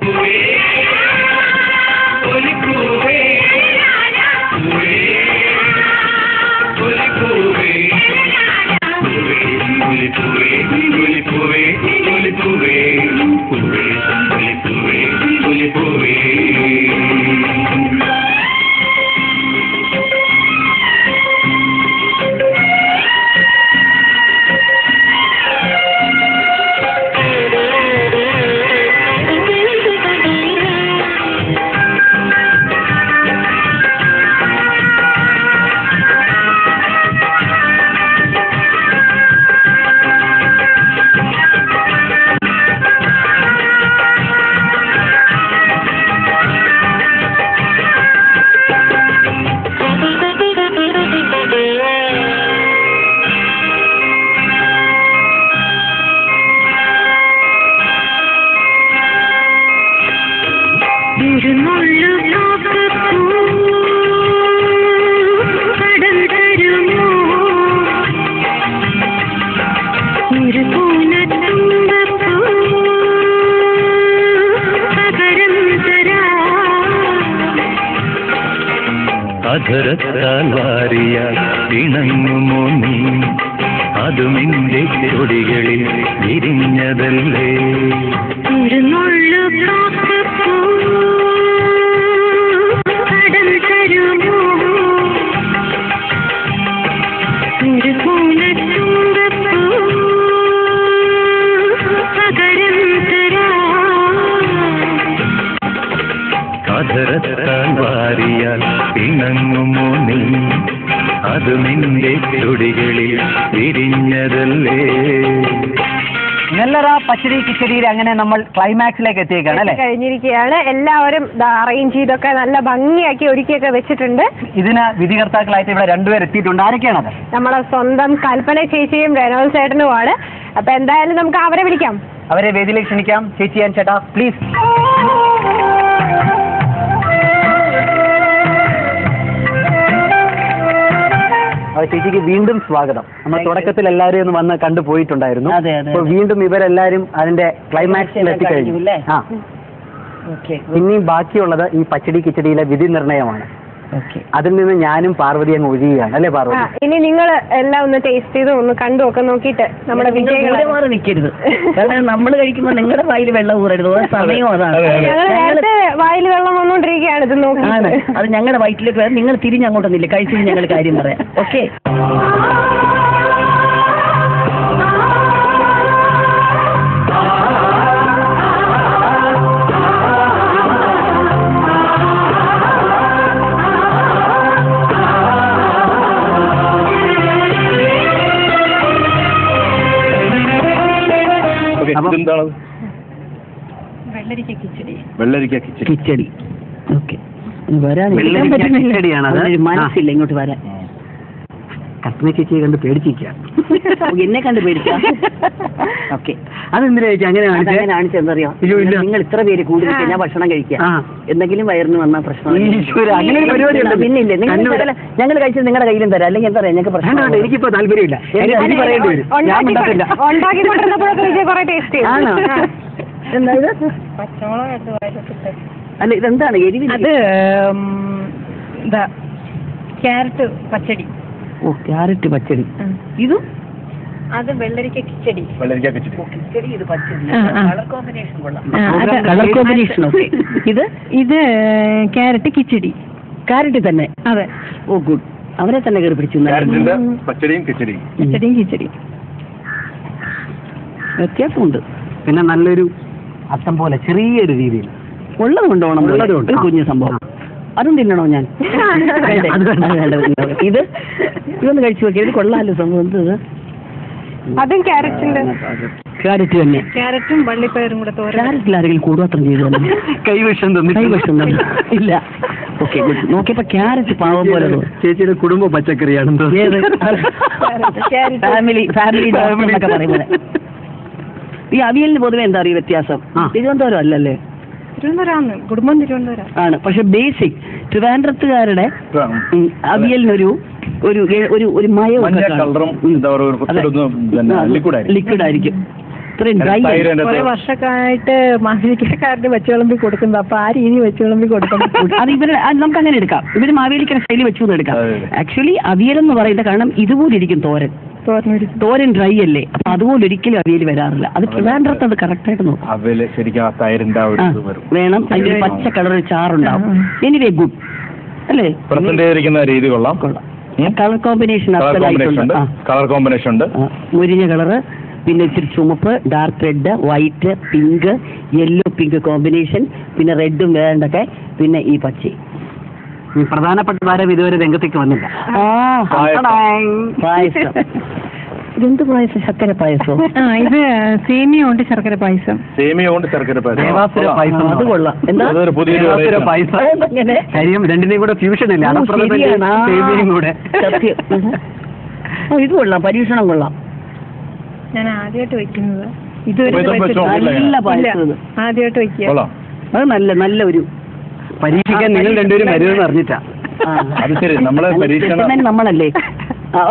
അധരത്താൽ വാരിയാൽ ഇണങ്ങുമോ നീ, അതും നിന്റെ ചൊടികളിൽ വിരിഞ്ഞതല്ലേ. അധരത്താൽ വാരിയാൽ ഇണങ്ങുമോ നീ, അത് നിന്റെ ചൊടികളിൽ വിരിഞ്ഞതല്ലേ. നെല്ലറ പച്ചടി കിച്ചടിയിൽ അങ്ങനെ നമ്മൾ ക്ലൈമാക്സിലേക്ക് എത്തിയേക്കാണ് അല്ലേ? കഴിഞ്ഞിരിക്കുകയാണ്. എല്ലാവരും അറേഞ്ച് ചെയ്തൊക്കെ നല്ല ഭംഗിയാക്കി ഒരുക്കിയൊക്കെ വെച്ചിട്ടുണ്ട്. ഇതിന് വിധികർത്താക്കളായിട്ട് ഇവിടെ രണ്ടുപേർ എത്തിയിട്ടുണ്ട്. ആരൊക്കെയാണത്? നമ്മുടെ സ്വന്തം കൽപ്പന ചേച്ചിയും റെനോൾ ചേട്ടനുമാണ്. അപ്പൊ എന്തായാലും നമുക്ക് അവരെ വിളിക്കാം. അവരെ വേദിയിലേക്ക് ക്ഷണിക്കാം. ചേച്ചി ആൻഡ് ചേട്ടാ പ്ലീസ്. ചേച്ചിക്ക് വീണ്ടും സ്വാഗതം. നമ്മൾ തുടക്കത്തിൽ എല്ലാവരെയും ഒന്ന് വന്ന് കണ്ടുപോയിട്ടുണ്ടായിരുന്നു. അപ്പോൾ വീണ്ടും ഇവരെല്ലാരും അതിന്റെ ക്ലൈമാക്സിൽ എത്തിക്കഴിഞ്ഞു. ഇനിയും ബാക്കിയുള്ളത് ഈ പച്ചടി കിച്ചടിയിലെ വിധി നിർണയമാണ്. അതിൽ നിന്ന് ഞാനും പാർവതി അങ്ങ് ഒഴിയുകയാണ് അല്ലേ പാർവതി? ഇനി നിങ്ങൾ എല്ലാം ഒന്ന് ടേസ്റ്റ് ചെയ്ത് ഒന്ന് കണ്ടു ഒക്കെ നോക്കിയിട്ട് നമ്മുടെ വിജയമാറി നിൽക്കരുത്. കാരണം നമ്മൾ കഴിക്കുമ്പോൾ നിങ്ങളുടെ വായിൽ വെള്ളം ഊറരുത്. സമയം അതാണ്. നേരത്തെ വായിൽ വെള്ളം വന്നോണ്ടിരിക്കുകയാണ് ഇത് നോക്കി. അത് ഞങ്ങളുടെ വയറ്റിലേക്ക് വരാൻ നിങ്ങൾ തിരിഞ്ഞങ്ങോട്ടൊന്നുമില്ല. കഴിച്ചിട്ട് ഞങ്ങൾ കാര്യം പറയാം. ഓക്കെ. കിച്ചടി. ഓക്കെ. മനസ്സില്ല ഇങ്ങോട്ട് വരാൻ. കൽപ്പന ചേച്ചിയെ കണ്ട് പേടിച്ചിരിക്കുക. എന്നെ കണ്ട് പേടിച്ച. ഓക്കെ. അതെന്തിനാ ചേച്ചി അങ്ങനെ കാണിച്ചെന്നറിയാം? നിങ്ങൾ ഇത്ര പേര് കൂടുതൽ ഞാൻ ഭക്ഷണം കഴിക്കാം. എന്തെങ്കിലും വയറിന് വന്നാൽ പ്രശ്നം. പിന്നില്ലേ ഞങ്ങൾ കഴിച്ചത് നിങ്ങളുടെ കയ്യിലും തരാം. അല്ലെങ്കിൽ എന്താ പറയാ ഞങ്ങൾക്ക് പ്രശ്നം. എനിക്കിപ്പോ താല്പര്യമില്ല. ആണോ? എന്താ ഇത്? അല്ല ഇതെന്താണ് എരിവിൽ? അത് ക്യാരറ്റ് പച്ചടി. ഓ ക്യാരറ്റ് പച്ചടി. ഇതും അത് വെള്ളരിക്ക കിച്ചടി. കിച്ചടി ഇത് പച്ചടി. കളർ കോമ്പിനേഷൻ കൊള്ളാം. Colour combination. ഓക്കെ. ഇത് ക്യാരറ്റ് കിച്ചടി. ക്യാരറ്റ് തന്നെ. അതെ. ഓ ഗുഡ്. അവരെ തന്നെ കയറി പിടിച്ചു. പച്ചടിയും കിച്ചടിയും. വ്യത്യാസമുണ്ട്. പിന്നെ നല്ലൊരു അത്തം പോലെ ചെറിയൊരു രീതിയിൽ ഉള്ളതുകൊണ്ട് ഓണം ഒരു കുഞ്ഞു സംഭവം. അതും തിന്നണോ ഞാൻ? ഇതൊന്ന് കഴിച്ചു നോക്കി. ഇത് കൊള്ളാമല്ലോ സംഭവം. ഇത് അതും ക്യാരറ്റിന്റെ. ക്യാരറ്റ് തന്നെ. ക്യാരറ്റും വള്ളിപ്പയറും കൂടെ തോരൻ. ക്യാരറ്റിൽ ആരെങ്കിലും കൂടുമാത്രം ചെയ്തു കൈവശം ഇല്ല. Okay good. നോക്കിയപ്പോ ക്യാരറ്റ് പാവം പോലെ. ചേച്ചിയുടെ കുടുംബ പച്ചക്കറിയാണ്. ഫാമിലി എന്നൊക്കെ പറയുന്നത്. ഈ അവിയലിന് പൊതുവെ എന്താ അറിയ വ്യത്യാസം? തിരുവനന്തപുരം അല്ലല്ലേ? കുടുംബം തിരുവനന്തപുരം ആണ്. പക്ഷെ ബേസിക് ട്രിവാൻഡ്രത്തുകാരുടെ അവിയലിനൊരു ഒരു ഒരു ഒരു മയമൊക്കെ ലിക്വിഡ് ആയിരിക്കും. കുറെ വർഷക്കായിട്ട് മാവേലിക്കരക്കാരന് വെച്ച് വിളമ്പി കൊടുക്കുന്നത്. അപ്പൊ ആ രീതി വെച്ച് വിളമ്പി കൊടുക്കുന്നത് അത് ഇവര് നമുക്ക് അങ്ങനെ എടുക്കാം. ഇവര് മാവേലിക്കര ശൈലി വെച്ചു എടുക്കാം. ആക്ച്വലി അവിയലെന്ന് പറയുന്നത് കാരണം ഇതുപോലെ ഇരിക്കും തോരൻ. ഡ്രൈ അല്ലേ? അപ്പൊ അതുപോലെ ഒരിക്കലും അവിയൽ വരാറില്ല. അത് ട്രിവാൻഡ്രത്ത് അത് കറക്റ്റായിട്ട് നോക്കും. വേണം. അതിന്റെ പച്ച കളർ ചാറുണ്ടാവും. എനിവേ ഗുഡ് അല്ലേ? രീതി കൊള്ളാം. കളർ കോമ്പിനേഷൻ കളർ കോമ്പിനേഷൻ ഉണ്ട്. മുരിഞ്ഞ കളറ്, പിന്നെ ഇച്ചിരി ചുമപ്പ്, dark red, white, pink, yellow pink combination, പിന്നെ റെഡും വേണ്ടൊക്കെ, പിന്നെ ഈ പച്ച. പ്രധാനപ്പെട്ട താരം ഇതുവരെ രംഗത്തേക്ക് വന്നില്ല. പായസം. ഇതെന്ത് പായസം? ശർക്കര പായസോ? ഇത് സേമിയ കൊണ്ട് ശർക്കര പായസം. അത് കൊള്ളാം. എന്താ കാര്യം രണ്ടിനെയും കൂടെ ഫ്യൂഷൻ ഇല്ല. ഇത് കൊള്ളാം. പരീക്ഷണം കൊള്ളാം. ഞാൻ ആദ്യമായിട്ട് വെക്കുന്നത്. നല്ല പായസം. ആദ്യമായിട്ട് വെക്കുക. അത് നല്ല ഒരു പരീക്ഷിക്കാൻ നിങ്ങൾ രണ്ടുപേരും വരുമെന്ന് അറിഞ്ഞിട്ടാ. നമ്മളല്ലേ?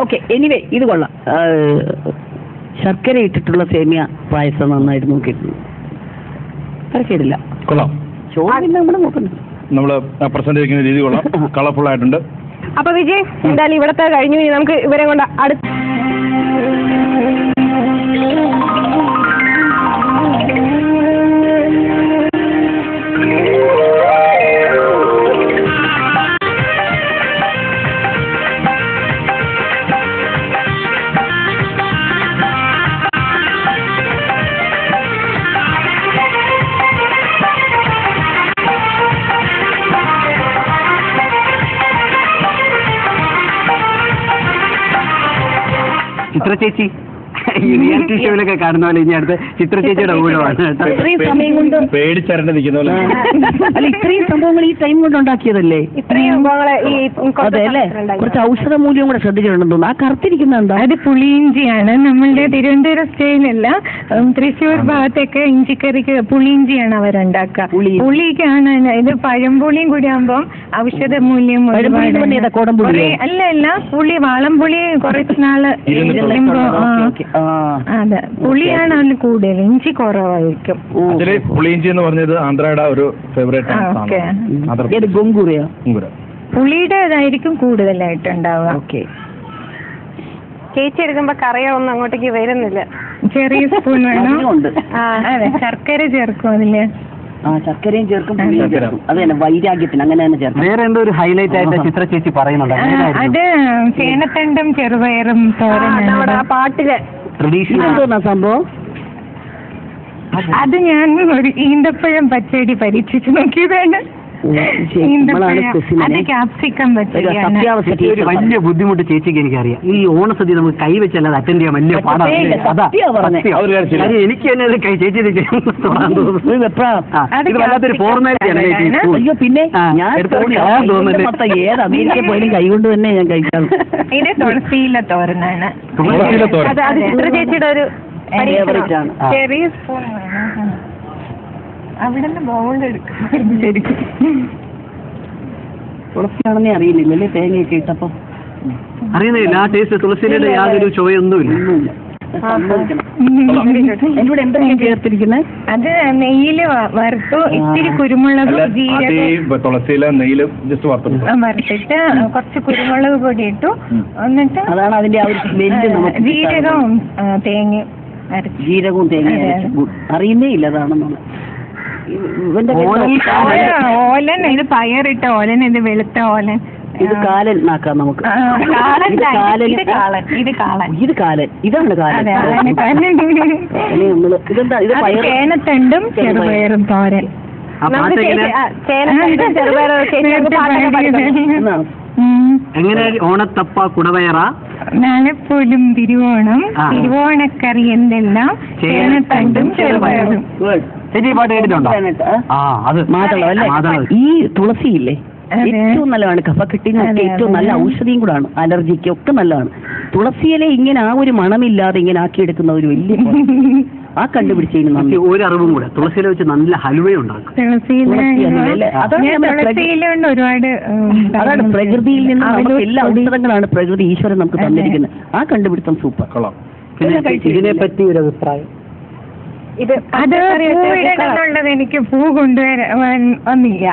ഓക്കെ. എനിവേ ഇത് കൊള്ളാം. ശർക്കര ഇട്ടിട്ടുള്ള സേമിയ പായസം നന്നായിട്ട് നോക്കിയിട്ടുണ്ട്. തിരക്കേടില്ല. കൊള്ളാം. ചോറില്ല നമ്മുടെ നോക്കുന്നത്. നമ്മള് പ്രസന്റ് ചെയ്യുന്ന രീതി കൊള്ളാം. കളർഫുൾ ആയിട്ടുണ്ട്. അപ്പൊ വിജയ് എന്തായാലും ഇവിടത്തെ കഴിഞ്ഞു. നമുക്ക് ഇവരെ കൊണ്ട് അടുത്ത ചിത്ര ചേച്ചി റിയാലിറ്റി ഷോയിലൊക്കെ കാണുന്ന പോലെ ഇനി അടുത്ത് ചിത്ര ചേച്ചിയുടെ ഊഴമാണ്. ഇത്രയും സമയം കൊണ്ട് പേടിച്ചരണ്ട് നിൽക്കുന്ന പോലെ. അല്ല, ഇത്രയും സംഭവങ്ങൾ ഈ ടൈം കൊണ്ട് ഉണ്ടാക്കിയതല്ലേ? ഇത്രയും വിഭവങ്ങളെ അതെ അല്ലേ? കുറച്ച് ഔഷധ മൂല്യം കൂടെ ശ്രദ്ധിച്ചിട്ടുണ്ടെന്ന് തോന്നുന്നു. ആ കറുത്തിരിക്കുന്ന എന്താ? അത് പുളിയിഞ്ചിയാണ്. നമ്മളുടെ തിരുവനന്തപുരം സ്റ്റൈലല്ല, തൃശ്ശൂർ ഭാഗത്തൊക്കെ ഇഞ്ചിക്കറിക്ക് പുളിയിഞ്ചിയാണ് അവരുണ്ടാക്കുക. പുളിക്കാണ് ഇത് പഴംപുളിയും കൂടി ആകുമ്പോൾ ഔഷധ മൂല്യം അല്ല പുളി വാളംപുളി കുറച്ച് നാള് അതെ പുളിയാണ് അതിൽ കൂടുതൽ, ഇഞ്ചി കുറവായിരിക്കും. പുളിയിഞ്ചി എന്ന് പറഞ്ഞത് ആന്ധ്രയുടെ ഒരു ഫേവറേറ്റ് ഗൊങ്കുറയോ? പുളിയുടെ ഇതായിരിക്കും കൂടുതലായിട്ട് ഉണ്ടാവുക. ഓക്കെ. ചേച്ചി എടുക്കുമ്പോ കറിയൊന്നും അങ്ങോട്ടേക്ക് വരുന്നില്ല. ചെറിയ സ്പൂൺ വേണം. അതെ, ശർക്കര ചേർക്കും അതില്. ശർക്കരയും ചേർക്കും, പുളിയും ചേർക്കും. അത് തന്നെ വൈരാഗ്യത്തിന് അങ്ങനെ തന്നെ ചേർക്കും. വേറെ എന്തോ ഒരു ഹൈലൈറ്റ് ആയിട്ട് ചിത്ര ചേച്ചി പറയുന്നുണ്ട്. അത് ചേനത്തണ്ടും ചെറുപയറും തോരനാണ് ആ പാട്ടില്. എന്തോന്നാ സംഭവം? അത് ഞാൻ ഒരു ഈന്തപ്പഴം പച്ചടി പരീക്ഷിച്ചു നോക്കിയതാണ്. അത് ക്യാപ്സിക്കം പച്ചടിയാണ്. ഒരു വലിയ ബുദ്ധിമുട്ട് ചേച്ചിക്ക് എനിക്കറിയാം. ഈ ഓണസദ്യ നമുക്ക് കൈവച്ചല്ലാതെ അറ്റൻഡ് ചെയ്യാൻ വലിയ പാടാണ്. എനിക്ക് തന്നെ ചേച്ചി ഇത് വല്ലാത്തൊരു ഫോർമാലിറ്റിയാണ്. അയ്യോ പിന്നെ ഏത് അമേരിക്ക പോയാലും കൈകൊണ്ട് തന്നെ ഞാൻ കഴിക്കാം. ഇത് തുളസിയിലെ തോരനാണ്. ചിത്ര ചേച്ചിയുടെ ഒരു ചെറിയ സ്പൂൺ വേണം. അവിടെ നിന്ന് ബൗളെടുക്കും ശരിക്കും. തുളസിയാണെന്നേ അറിയില്ലല്ലേ തേങ്ങയൊക്കെ ഇട്ടപ്പോ? അറിയുന്നില്ല ആ ടേസ്റ്റ്. തുളസിയുടെ യാതൊരു ചുവയൊന്നുമില്ല. എന്നോട് എന്തൊക്കെയാണ് ചേർത്തിരിക്കുന്നത്? അത് നെയ്യില് വറുത്തു, ഇത്തിരി കുരുമുളക് ജീരകം തുളസിയിലെ നെയ്യില് ജസ്റ്റ് വറുത്തിട്ട് കുറച്ച് കുരുമുളക് പൊടി ഇട്ടു. എന്നിട്ട് അതാണ് അതിന്റെ ആ ഒരു സ്മെല്ല്. ജീരകവും തേങ്ങയും അരച്ചു. ജീരകവും തേങ്ങയും അറിയുന്നേ ഇല്ല അതാണെന്നുള്ള. ഓലൻ ഇത് പയറിട്ട ഓലൻ, ഇത് വെളുത്ത ഓലൻ. ഇത് കാലൻ നാക്കാം നമുക്ക്. ഇത് കാലൻ, ഇതാണ് കാലൻ. ഇതെന്താ? ഇത് ചേനത്തണ്ടും ചെറുപയറും തോരൻ. എങ്ങനെ ഓണത്തപ്പ കുടവയറ നാളെപ്പോലും തിരുവോണം, തിരുവോണക്കറി എന്തെല്ലാം ചേനത്തണ്ടും ചെറുപയറും. ചേച്ചി പാട്ട് കേട്ടിട്ടുണ്ടോ? ഈ തുളസിയില്ലേ ഏറ്റവും നല്ലതാണ്. കഫക്കെട്ടിനൊക്കെ ഏറ്റവും നല്ല ഔഷധിയും കൂടാണ്. അലർജിക്ക് ഒക്കെ നല്ലതാണ്. തുളസിയിലെ ഇങ്ങനെ ആ ഒരു മണമില്ലാതെ ഇങ്ങനെ ആക്കിയെടുക്കുന്ന ഒരു വലിയ ആ കണ്ടുപിടിച്ചതിന് ഒരു അറിവും കൂടെ. തുളസിയില വെച്ച് നല്ല ഹലുവയും ഉണ്ടാക്കും. അതാണ് പ്രകൃതിയിൽ നിന്ന് നമുക്ക് എല്ലാ ഔഷധങ്ങളാണ് പ്രകൃതി ഈശ്വരൻ നമുക്ക് തന്നിരിക്കുന്നത്. ആ കണ്ടുപിടുത്തം സൂപ്പർ. ഇതിനെ പറ്റി ഒരു അഭിപ്രായം? അത് പൂവിടണമെന്നുള്ളത് എനിക്ക് പൂ കൊണ്ടുവരാൻ വന്നില്ല.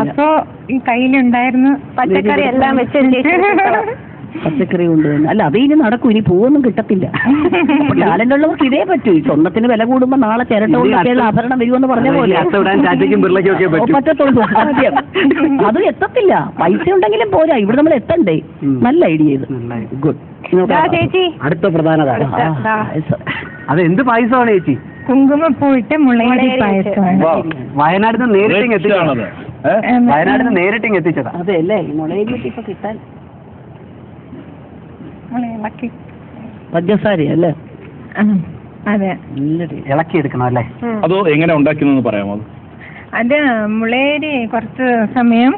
അപ്പൊ ഈ കയ്യിലുണ്ടായിരുന്നു പച്ചക്കറി എല്ലാം വെച്ച് പച്ചക്കറി കൊണ്ടുവന്ന്. അല്ല അത് ഇനി നടക്കും. ഇനി പൂവൊന്നും കിട്ടത്തില്ല. ടാലന്റ് ഉള്ളവർക്ക് ഇതേ പറ്റൂ. സ്വർണ്ണത്തിന് വില കൂടുമ്പോ നാളെ ചിരട്ട ആഭരണം വരുമെന്ന് പറഞ്ഞ പോലെ പറ്റത്തുള്ളൂ. സത്യം. അത് എത്തത്തില്ല. പൈസ ഉണ്ടെങ്കിലും പോരാ. ഇവിടെ നമ്മൾ എത്തണ്ടേ. നല്ല ഐഡിയ ഇത്. ഗുഡ്. ചേച്ചി അടുത്ത പ്രധാന അത് എന്ത് പായസമാണ് ചേച്ചി? കുങ്കുമപ്പൂയിട്ട് മുളയരി പായസമാണ്. വയനാട്ടിൽ നിന്ന് നേരിട്ട് എത്തിച്ചതാണത്. വയനാട്ടിൽ നിന്ന് നേരിട്ട് എത്തിച്ചതാ. അതെ അല്ലേ? മുളയരി ഇപ്പൊ കിട്ടാൻ പഞ്ചസാര അല്ലേ? അതെ, ഇളക്കി എടുക്കണം അല്ലേ? അതോ എങ്ങനെ ഉണ്ടാക്കുന്നതെന്ന് പറയാമോ? അത് മുളയരി കുറച്ച് സമയം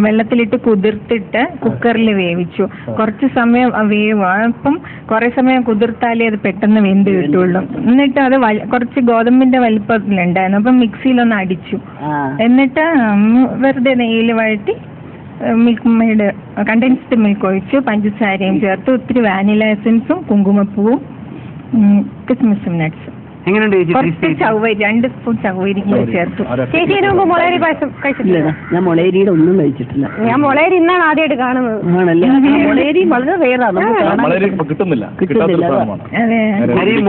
വെള്ളത്തിലിട്ട് കുതിർത്തിട്ട് കുക്കറിൽ വേവിച്ചു. കുറച്ച് സമയം വേവും. അപ്പം കുറെ സമയം കുതിർത്താലേ അത് പെട്ടെന്ന് വെന്ത് കിട്ടുള്ളൂ. എന്നിട്ട് അത് കുറച്ച് ഗോതമ്പിന്റെ വലിപ്പത്തിലുണ്ടായിരുന്നു. അപ്പം മിക്സിയിലൊന്ന് അടിച്ചു. എന്നിട്ട് വെറുതെ നെയ്യിൽ വഴറ്റി മിൽക്ക് മെയ്ഡ് കണ്ടൻസ്ഡ് മിൽക്ക് ഒഴിച്ചു, പഞ്ചസാരയും ചേർത്ത് ഒത്തിരി വാനില എസൻസും കുങ്കുമപ്പൂവും കിസ്മിസും നട്ട്സും. കുറച്ച് ചവ്വരി 2 സ്പൂൺ ചവ്വരി ചേർത്തു. ചേച്ചി മുളയരി പായസം കഴിച്ചിട്ടില്ല? ഞാൻ മുളയരിയുടെ ഒന്നും കഴിച്ചിട്ടില്ല. ഞാൻ മുളയരി ഇന്നാണ് ആദ്യമായിട്ട് കാണുന്നത്. ആണല്ലേ? മുളയരി വളരെ റെയറാണ്. കിട്ടുന്നില്ല.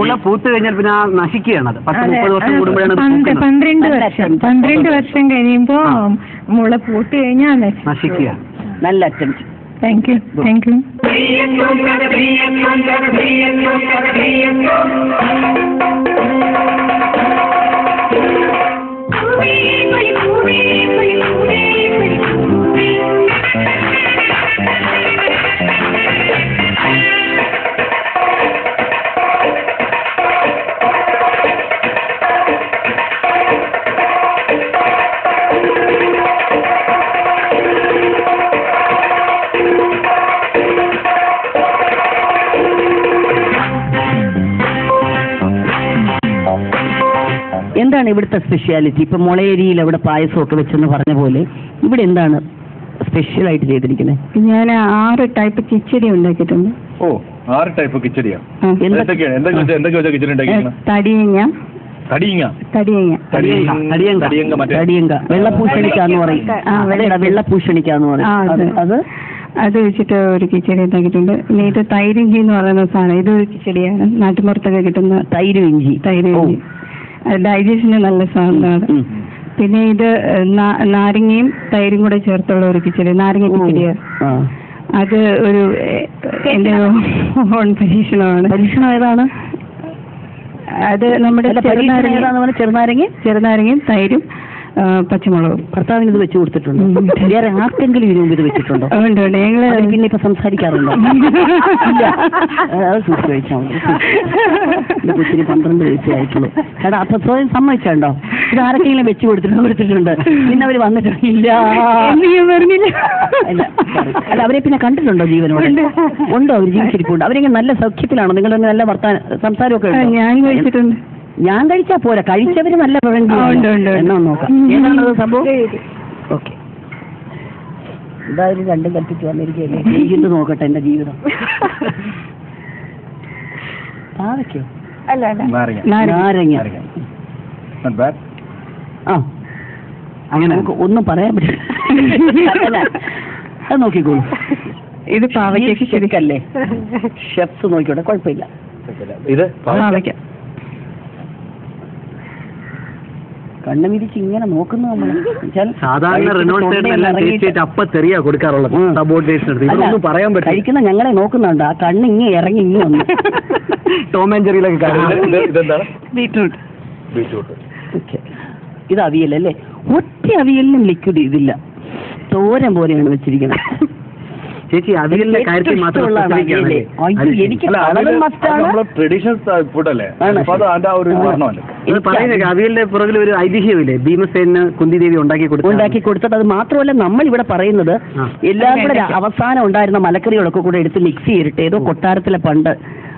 മുള പൂത്ത് കഴിഞ്ഞാൽ പിന്നെ നശിക്കുകയാണ്. 10-30 വർഷം കൂടുമ്പോഴാണ് 12 വർഷം കഴിയുമ്പോ മുള പൂത്ത് കഴിഞ്ഞാൽ നശിക്കുക. നല്ല attempt. Thank you. Thank you. എന്താണ് ഇവിടുത്തെ സ്പെഷ്യാലിറ്റി? ഇപ്പൊ മുളയരിയിൽ അവിടെ പായസമൊക്കെ വെച്ചെന്ന് പറഞ്ഞ പോലെ ഇവിടെ എന്താണ് സ്പെഷ്യൽ ആയിട്ട് ചെയ്തിരിക്കുന്നത്? ഞാൻ 6 ടൈപ്പ് കിച്ചടി ഉണ്ടാക്കിയിട്ടുണ്ട്. ഓ 6 ടൈപ്പ് കിച്ചടിയാ? ആ, എന്തൊക്കെ കിച്ചടി ഉണ്ടാക്കിയിരിക്കുന്നത്? തടിയങ്ക വെള്ളപ്പൂഷണിക്കാന്ന് പറയും. വെള്ളപ്പൂഷണിക്കാന്ന് പറയും. അത് വെച്ചിട്ട് ഒരു കിച്ചടി ഉണ്ടാക്കിയിട്ടുണ്ട്. പിന്നെ ഇത് തൈര് ഇഞ്ചി എന്ന് പറയുന്ന സാധനം, ഇതൊരു കിച്ചടിയാണ്. നാട്ടുമ്പുറത്തൊക്കെ കിട്ടുന്ന തൈര് ഇഞ്ചി. ഡൈജഷന് നല്ല സാധനമാണ്. പിന്നെ ഇത് നാരങ്ങയും തൈരും കൂടെ ചേർത്തുള്ള ഒരു കിച്ചടി, നാരങ്ങ കിച്ചടിയാണ്. അത് ഒരു എന്റെ ഓൺ പരീക്ഷണമാണ്. പരീക്ഷണം ഏതാണ്? അത് നമ്മുടെ ചെറുനാരങ്ങയും തൈരും പച്ചമുളകും. ഭർത്താവിന് ഇത് വെച്ച് കൊടുത്തിട്ടുണ്ടോ? വേറെ ആർക്കെങ്കിലും ഇതിനു മുമ്പ് ഇത് വെച്ചിട്ടുണ്ടോ? ഉണ്ട്. ഞങ്ങള് പിന്നെ ഇപ്പൊ സംസാരിക്കാറുണ്ടോ? അത് സൂക്ഷിച്ച് കഴിച്ചാൽ മതി. കൊച്ചിന് 12 വയസ്സേ ആയിട്ടുള്ളൂ. ചേട്ടാ അപ്പൊ സ്വയം സമ്മതിച്ചുണ്ടോ? ഇത് ആരൊക്കെങ്കിലും വെച്ച് കൊടുത്തിട്ടുണ്ട്? പിന്നെ അവര് വന്നിട്ടില്ല. അല്ല അവരെ പിന്നെ കണ്ടിട്ടുണ്ടോ ജീവനോടെ? ഉണ്ടോ? അവർ ജീവിച്ചിരിപ്പുണ്ട്? അവരെങ്ങനെ നല്ല സൗഖ്യത്തിലാണോ? നിങ്ങൾ നല്ല സംസാരമൊക്കെ ഞാൻ കഴിച്ചിട്ടുണ്ട്. ഞാൻ കഴിച്ചാ പോരാ, കഴിച്ചവര് നല്ല എന്നാ നോക്കാം. ഏതാണത് സംഭവം? ഓക്കെ, എന്തായാലും രണ്ടും കൽപ്പിച്ച് വന്നിരിക്കുകയല്ലേ. ചെയ്തിട്ട് നോക്കട്ടെ എന്റെ ജീവിതം. പാവയ്ക്കോ? നാരങ്ങ. ആ അങ്ങനെ നമുക്ക് ഒന്നും പറയാൻ പറ്റില്ല. അത് നോക്കിക്കോളൂ. ഇത് പാവയ്ക്ക് ശരിക്കല്ലേ? ഷെഫ്സ് നോക്കിക്കോട്ടെ, കുഴപ്പമില്ല. ഇത് പാവയ്ക്ക. കണ്ണു വിരിച്ച് ഇങ്ങനെ നോക്കുന്നു നമ്മൾ. സാധാരണ തെറിയാ കൊടുക്കാറുള്ളത്. പറയാൻ പറ്റും. കഴിക്കുന്ന ഞങ്ങളെ നോക്കുന്നുണ്ട്. ആ കണ്ണ് ഇങ്ങനെ ഇറങ്ങി ഇങ്ങ് വന്നു. ടോം ആൻഡ് ജെറിയിലൊക്കെ. ബീറ്റ്റൂട്ട്. ഇത് അവിയലല്ലേ? ഒറ്റ അവിയലിനും ലിക്വിഡ് ഇതില്ല, തോരൻ പോലെയാണ് വെച്ചിരിക്കുന്നത്. ചേച്ചി അവിയലിന്റെ കാര്യത്തിൽ മാത്രമല്ല, എനിക്ക് ട്രഡീഷണൽ ഫുഡ് അല്ലേ? പറയുന്നത് അവിയലിന്റെ പുറകിൽ ഒരു ഐതിഹ്യമില്ലേ? ഭീമസേന കുന്തിദേവി ഉണ്ടാക്കി കൊടുത്തത്. അത് മാത്രമല്ല നമ്മൾ ഇവിടെ പറയുന്നത് എല്ലാം കൂടെ അവസാനം ഉണ്ടായിരുന്ന മലക്കറികളൊക്കെ കൂടെ എടുത്ത് മിക്സ് ചെയ്തിട്ട് ഏതോ കൊട്ടാരത്തിലെ പണ്ട്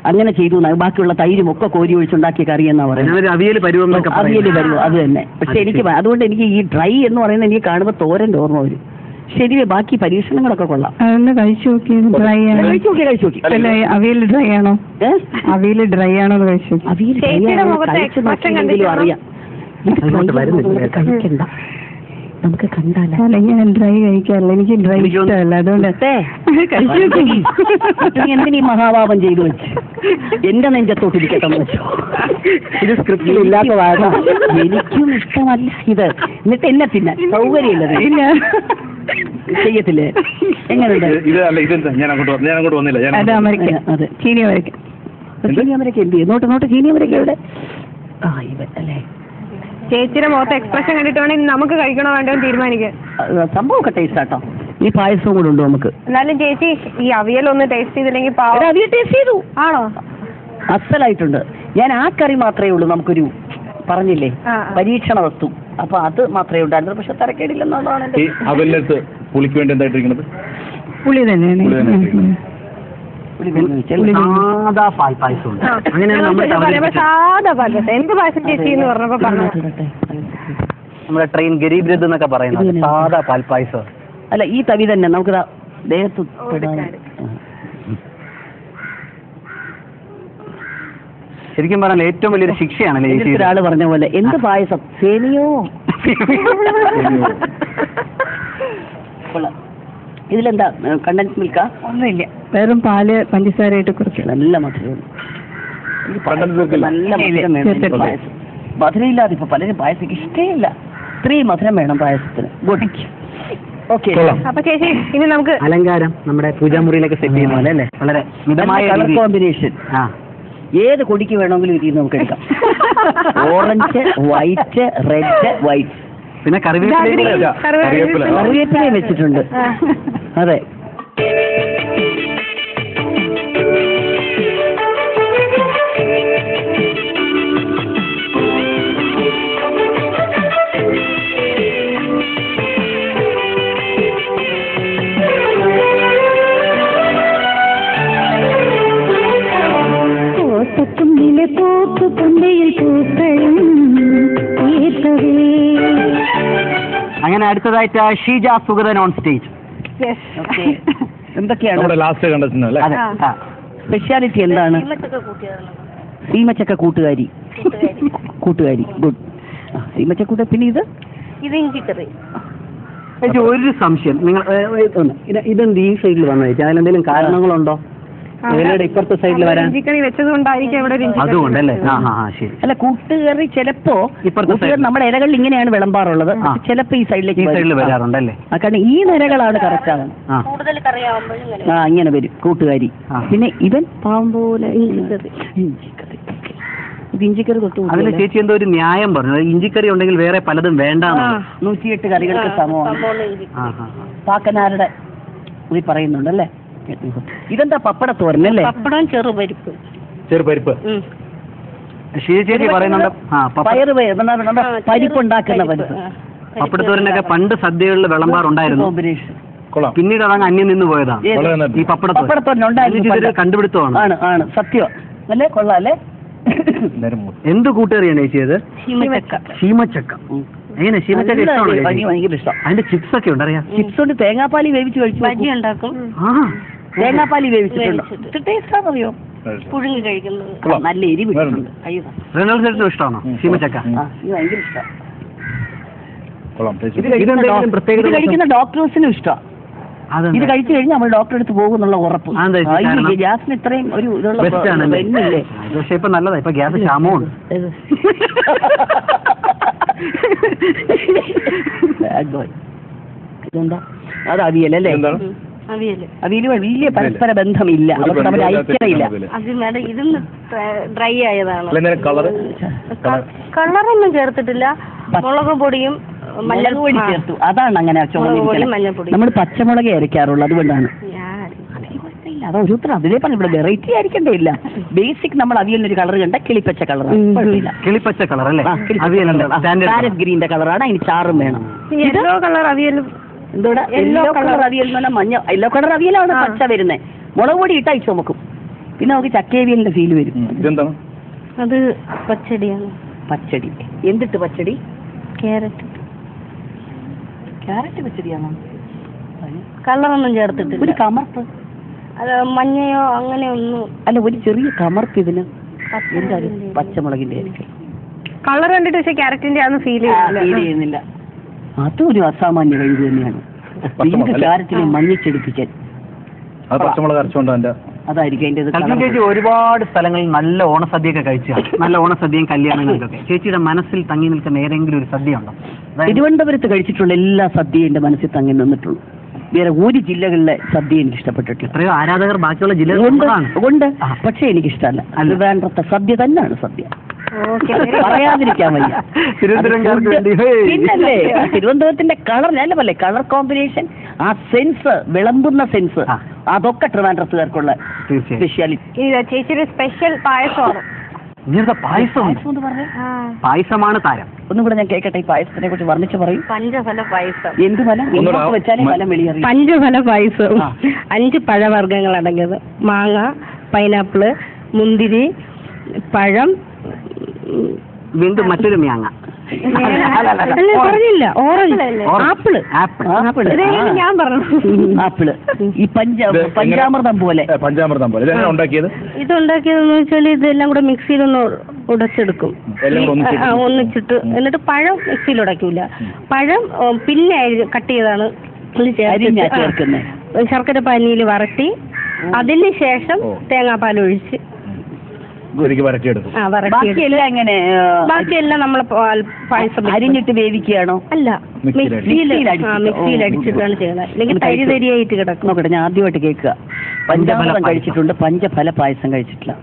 അങ്ങനെ ചെയ്തു. ബാക്കിയുള്ള തൈരും ഒക്കെ കോരി ഒഴിച്ചുണ്ടാക്കിയ കറി എന്നാ പറയുന്നത്. അവിയൽ പരുവം. അത് തന്നെ. പക്ഷെ എനിക്ക് അതുകൊണ്ട് എനിക്ക് ഈ ഡ്രൈ എന്ന് പറയുന്നത് എനിക്ക് കാണുമ്പോൾ തോരൻ ഓർമ്മ വരും. ശരി, ബാക്കി പരീക്ഷണങ്ങളൊക്കെ കൊള്ളാം. അതൊന്ന് കഴിച്ചു നോക്കി. ഡ്രൈ ആണ്. കഴിച്ചു നോക്കി. അല്ല അവിയൽ ഡ്രൈ ആണോ? അവിയൽ ഡ്രൈ ആണോ എന്ന് കഴിച്ചു. അവിയൽ അറിയാം. കഴിക്കണ്ട, നമുക്ക് കണ്ടാലോ. ഞാൻ ഡ്രൈ കഴിക്കാറില്ല, എനിക്ക് ഡ്രൈ ഇഷ്ടമല്ല. അതുകൊണ്ട് എന്തിനീ മഹാഭാവം ചെയ്തു വെച്ച് എന്റെ നെഞ്ചത്തോട്ട് ഇരിക്കട്ടെന്ന് വെച്ചോ. ഇത് സ്ക്രിപ്റ്റിൽ ഇല്ലാത്തതാണ്. എനിക്കും ഇഷ്ടമല്ല ഇത്. എന്നിട്ട് എന്നെ പിന്നെ സൗകര്യമില്ല ചെയ്യത്തില്ലേ? എങ്ങനെയുണ്ട്? ഞാൻ അങ്ങോട്ട് വന്നില്ല. അത് അമരിക്ക. അതെ, ചീനി അമരിക്ക. ചീനി അമരിക്ക എന്ത് ചെയ്യും? നോട്ട് ചീനി അമരിക്ക എവിടെ? ആ ഇവൻ അല്ലേ? ചേച്ചിയുടെ മുഖത്ത് എക്സ്പ്രഷൻ കണ്ടിട്ട് വേണമെങ്കിൽ നമുക്ക് കഴിക്കണോ വേണ്ടോ തീരുമാനിക്കാം. സംഭവമൊക്കെ ടേസ്റ്റ് ആട്ടോ. ഈ പായസവും കൂടെ ഉണ്ടോ നമുക്ക്? എന്നാലും ചേച്ചി ഈ അവിയൽ ഒന്ന് ടേസ്റ്റ് ചെയ്തില്ലെങ്കിൽ അവിയൽ ടേസ്റ്റ് ചെയ്തു. ആണോ? അസലായിട്ടുണ്ട്. ഞാൻ ആ കറി മാത്രമേ ഉള്ളൂ നമുക്കൊരു പറഞ്ഞില്ലേ പരീക്ഷണ വസ്തു. അപ്പൊ അത് മാത്രമേ ഉണ്ടായിരുന്നു. പക്ഷെ തരക്കേടില്ലെന്നുള്ളതാണ്. അവലിനകത്ത് പുളിക്ക് വേണ്ടി എന്തായിട്ടിരിക്കുന്നത്? പുളി തന്നെയാണ്. സാധാ പാൽപ്പായസം. സാധാ പാൽപ്പായസം. എന്ത് പായസം ചേച്ചി എന്ന് പറഞ്ഞപ്പോ നമ്മുടെ ട്രെയിൻ ഗരീബ് രഥ് എന്നൊക്കെ പറയുന്നത് സാധാ പാൽപ്പായസം. അല്ല ഈ തവി തന്നെ നമുക്ക് ദേഹത്ത് ശരിക്കും പറഞ്ഞാൽ ഏറ്റവും വലിയൊരു ശിക്ഷയാണല്ലേ ഒരാള് പറഞ്ഞ പോലെ. എന്ത് പായസം? സേമിയോ? ഇതിലെന്താ കണ്ടൻസ് മിൽക്കാ? ഒന്നുമില്ല, വെറും പാല് പഞ്ചസാരയായിട്ട് കുറച്ച്. നല്ല മധുരം. നല്ല മധുരം വേണം. മധുരമില്ലാതെ ഇപ്പൊ പലരും പായസം ഇഷ്ടമില്ല. ഇത്രയും മധുരം വേണം പായസത്തിന്. ഓക്കെ. അപ്പൊ ചേച്ചി ഇനി നമുക്ക് അലങ്കാരം നമ്മുടെ പൂജാമുറിയിലൊക്കെ സെറ്റ് ചെയ്യുന്ന പോലെ അല്ലേ? വളരെ മിതമായ കളർ കോമ്പിനേഷൻ. ഏത് കൊടിക്ക് വേണമെങ്കിലും ഇതിൽ നമുക്ക് എടുക്കാം. Orange, white, red, white. പിന്നെ കറിവേപ്പിലയും വെച്ചിട്ടുണ്ട്. അതെ. പൂക്കുന്നിലെ പൂക്ക് കൊണ്ടയിൽ പൂക്കളും ഈ അങ്ങനെ അടുത്തതായിട്ട് ഷീജ സുഗതൻ ഓൺ സ്റ്റേജ്. എന്തൊക്കെയാണ് നമ്മുടെ ലാസ്റ്റ് കണ്ടസ്റ്റന്റ് അല്ലേ? അതെ. സ്പെഷ്യാലിറ്റി എന്താണ്? സീമച്ചക്ക കൂട്ടുകാരി. ഗുഡ്. സീമച്ചക്ക കൂട്ടുകാരി. പിന്നെ ഇത് ഇഞ്ചിക്കറി. ഒരു സംശയം, നിങ്ങൾ ഇതെന്ത് ഈ സൈഡിൽ വന്നു ചേച്ചി? അതിലെന്തെങ്കിലും കാരണങ്ങളുണ്ടോ? ഇപ്പുറത്തെ സൈഡിൽ വരാൻ ഇഞ്ചിക്കറി വെച്ചത് കൊണ്ടായിരിക്കും ഇവിടെ അതുകൊണ്ടല്ലേ? ശരി. അല്ല, കൂട്ടുകറി ചിലപ്പോ നമ്മുടെ ഇലകളിൽ ഇങ്ങനെയാണ് വിളമ്പാറുള്ളത്. ചിലപ്പോ ഈ സൈഡിൽ വരാറുണ്ടല്ലേ? കാരണം ഈ നിരകളാണ് കറക്റ്റ് ആകുന്നത്. ഇങ്ങനെ വരും കൂട്ടുകാരി. പിന്നെ ഇവൻ പാവം പോലെ ഇഞ്ചിക്കറി തൊട്ട് അതിന് ചേച്ചി എന്തോ ഒരു ന്യായം പറഞ്ഞു, ഇഞ്ചിക്കറി ഉണ്ടെങ്കിൽ വേറെ പലതും വേണ്ട. 108 കറികൾക്ക് സമമാണ് പാക്കനാരുടെ പറയുന്നുണ്ടല്ലേ. ഇതെന്താ പപ്പടത്തോരനല്ലേ? പപ്പടം ചെറുപരിപ്പ്. ചേച്ചി പറയുന്നുണ്ട് പരിപ്പുണ്ടാക്കുന്ന പരിപ്പ്. പപ്പടത്തോരനൊക്കെ പണ്ട് സദ്യകളിൽ വിളമ്പാറുണ്ടായിരുന്നു, പിന്നീട് അതങ്ങ് അന്യം നിന്ന് പോയതാണ് ഈ പപ്പടത്തോരൻ. കണ്ടുപിടുത്തമാണ്. ആണ് സത്യം അല്ലേ? കൊള്ളാം അല്ലേ? എന്ത് കൂട്ടുകറിയാണ് ചേച്ചി അത്? ശീമച്ചക്ക. എങ്ങനെ ശീമച്ചക്ക ഇഷ്ടമാണോ? ഭയങ്കര ഇഷ്ടം. അതിന്റെ ചിപ്സ് ഒക്കെ ഉണ്ട്, അറിയാം. ചിപ്സ് കൊണ്ട് തേങ്ങാപ്പാലി വേവിച്ച് കഴിച്ചു. ബജി ഉണ്ടാക്കും. തേങ്ങാപ്പാലി വേവിച്ചിട്ടുണ്ടോ? ടേസ്റ്റാണെന്നറിയോ? പുഴുങ്ങി കഴിക്കുന്നത്. നല്ല എരി വിട്ടിട്ടുണ്ട്. റെനോൾസിനും ഇഷ്ടമാണോ ശീമച്ചക്ക? ഭയങ്കര ഇഷ്ടം. ഇത് കഴിക്കുന്ന ഡോക്ടേഴ്സിനും ഇഷ്ടം. ഇത് കഴിച്ചു കഴിഞ്ഞാൽ നമ്മൾ ഡോക്ടറെ അടുത്ത് പോകുന്നുള്ള ഉറപ്പ്. ഗ്യാസിന് ഇത്രയും ഒരു ഇതുള്ള പക്ഷെ ഇപ്പൊ നല്ലതാ, ഇപ്പൊ ഗ്യാസ് ക്ഷാമവും. ഇതെന്താ? അത് അവിയലല്ലേ? അവിയല് വലിയ പരസ്പര ബന്ധമില്ല, അവർക്ക് തമ്മിൽ ഐക്യതയില്ല. ഇതൊന്ന് ഡ്രൈ ആയതാണ്. കളറൊന്നും ചേർത്തിട്ടില്ല, മുളക് പൊടിയും മുളക് പൊടി ചേർത്തു. അതാണ് അങ്ങനെ നമ്മൾ പച്ചമുളക് അരയ്ക്കാറുള്ളൂ, അതുകൊണ്ടാണ്. അത് ഓരോരുത്തർ അതിലേ പറഞ്ഞ ഇവിടെ വെറൈറ്റി ആയിരിക്കണ്ടേ ഇല്ല. ബേസിക് നമ്മൾ അവിയലിനൊരു കളർ കണ്ട കിളിപ്പച്ച കളർ. കിളിപ്പച്ച കളർ അല്ലേ? പാരറ്റ് ഗ്രീന്റെ കളറാണ്, അതിന് ചാറും വേണം. യെല്ലോ കളർ അവിയൽ. എന്തോടാ യെല്ലോ കളർ അവിയൽ എന്ന് പറഞ്ഞാൽ മഞ്ഞ യെല്ലോ കളർ അവിയലാണ് പച്ച വരുന്നത്. മുളക് പൊടി ഇട്ട് അയച്ചു നമുക്ക്, പിന്നെ നമുക്ക് ചക്കേവിയലിന്റെ ഫീൽ വരും. അത് പച്ചടിയാണ്. പച്ചടി എന്തിട്ട് പച്ചടി? ക്യാരറ്റ് പച്ചടിയാണോ? കളറൊന്നും ചേർത്തിട്ടില്ല. ഒരു കമർപ്പ്, അത് മഞ്ഞയോ അങ്ങനെ ഒന്നും അല്ല, ഒരു ചെറിയ കമർപ്പ് ഇതിന്. എന്തായാലും പച്ചമുളകിന്റെ ആയിരിക്കും. കളർ കണ്ടിട്ട് പക്ഷെ ക്യാരറ്റിന്റെ ആണെന്ന് ഫീൽ ചെയ്യുന്നില്ല. അതൊരു അസാമാന്യ കഴിവ് തന്നെയാണ്. ക്യാരറ്റിനെ മഞ്ഞിച്ചെടുപ്പിക്കാൻ അതായിരിക്കും അതിന്റെ. ചേച്ചി ഒരുപാട് സ്ഥലങ്ങളിൽ നല്ല ഓണസദ്യയൊക്കെ കഴിച്ചാൽ, നല്ല ഓണസദ്യയും കല്യാണങ്ങൾക്കൊക്കെ ചേച്ചിയുടെ മനസ്സിൽ തങ്ങി നിൽക്കുന്ന ഏതെങ്കിലും ഒരു സദ്യ ഉണ്ടോ? തിരുവനന്തപുരത്ത് കഴിച്ചിട്ടുള്ള എല്ലാ സദ്യയും എന്റെ മനസ്സിൽ തങ്ങി നിന്നിട്ടുള്ളൂ. വേറെ ഒരു ജില്ലകളിലെ സദ്യ എനിക്ക് ഇഷ്ടപ്പെട്ടിട്ടില്ല. എത്രയോ ആരാധകർ ബാക്കിയുള്ള ജില്ലകളുണ്ട്, പക്ഷെ എനിക്കിഷ്ടമല്ല. ട്രിവാൻഡ്രത്തെ സദ്യ തന്നെയാണ് സദ്യ, പറയാതിരിക്കാൻ വയ്യ. പിന്നല്ലേ തിരുവനന്തപുരത്തിന്റെ കളർ, ഞാൻ പറയല്ലേ കളർ കോമ്പിനേഷൻ, ആ സെൻസ്, വിളമ്പുന്ന സെൻസ്, അതൊക്കെ ട്രിവാൻഡ്രത്തുകാർക്കുള്ള സ്പെഷ്യാലിറ്റി. ചേച്ചിയുടെ സ്പെഷ്യൽ പായസമാണ്. പായസമാണ് താരം. ഒന്നും കൂടെ ഞാൻ കേൾക്കട്ടെ, ഈ പായസത്തിനെ കുറിച്ച് വർണ്ണിച്ച് പറയും. പഞ്ചഫല പായസം. എന്ത് ഫലം വെച്ചാലേ ഫലം വെളിയറിയും. പഞ്ചഫല പായസം 5 പഴവർഗ്ഗങ്ങൾ അടങ്ങിയത്. മാങ്ങ, പൈനാപ്പിള്, മുന്തിരി, പഴം, വീണ്ടും മറ്റൊരു മാങ്ങ, പറഞ്ഞില്ല, ഓറഞ്ച്, ആപ്പിള്. ഞാൻ പറഞ്ഞു ആപ്പിള്. ഈ പഞ്ചാമൃതം പോലെ. ഇത് ഉണ്ടാക്കിയതെന്ന് വെച്ചാൽ ഇതെല്ലാം കൂടെ മിക്സിയിലൊന്ന് ഉടച്ചെടുക്കും, ഒന്നിച്ചിട്ട്. എന്നിട്ട് പഴം മിക്സിയിൽ ഉടയ്ക്കൂല, പഴം പിന്നെ കട്ട് ചെയ്താണ് ശർക്കര പാനിയിൽ വരട്ടി, അതിന് ശേഷം തേങ്ങാപ്പാൽ ഒഴിച്ച് ബാക്കിയെല്ലാം നമ്മൾ പായസം അരിഞ്ഞിട്ട് വേവിക്കുകയാണോ? അല്ല, മിക്സിയിൽ അടിച്ചിട്ടാണ് ചെയ്യുന്നത്, അല്ലെങ്കിൽ തരി തരിയായിട്ട് കിടക്കും. നോക്കട്ടെ, ഞാൻ ആദ്യമായിട്ട് കേൾക്കുക. പഞ്ചാമൃതം കഴിച്ചിട്ടുണ്ട്, പഞ്ചഫല പായസം കഴിച്ചിട്ടില്ല.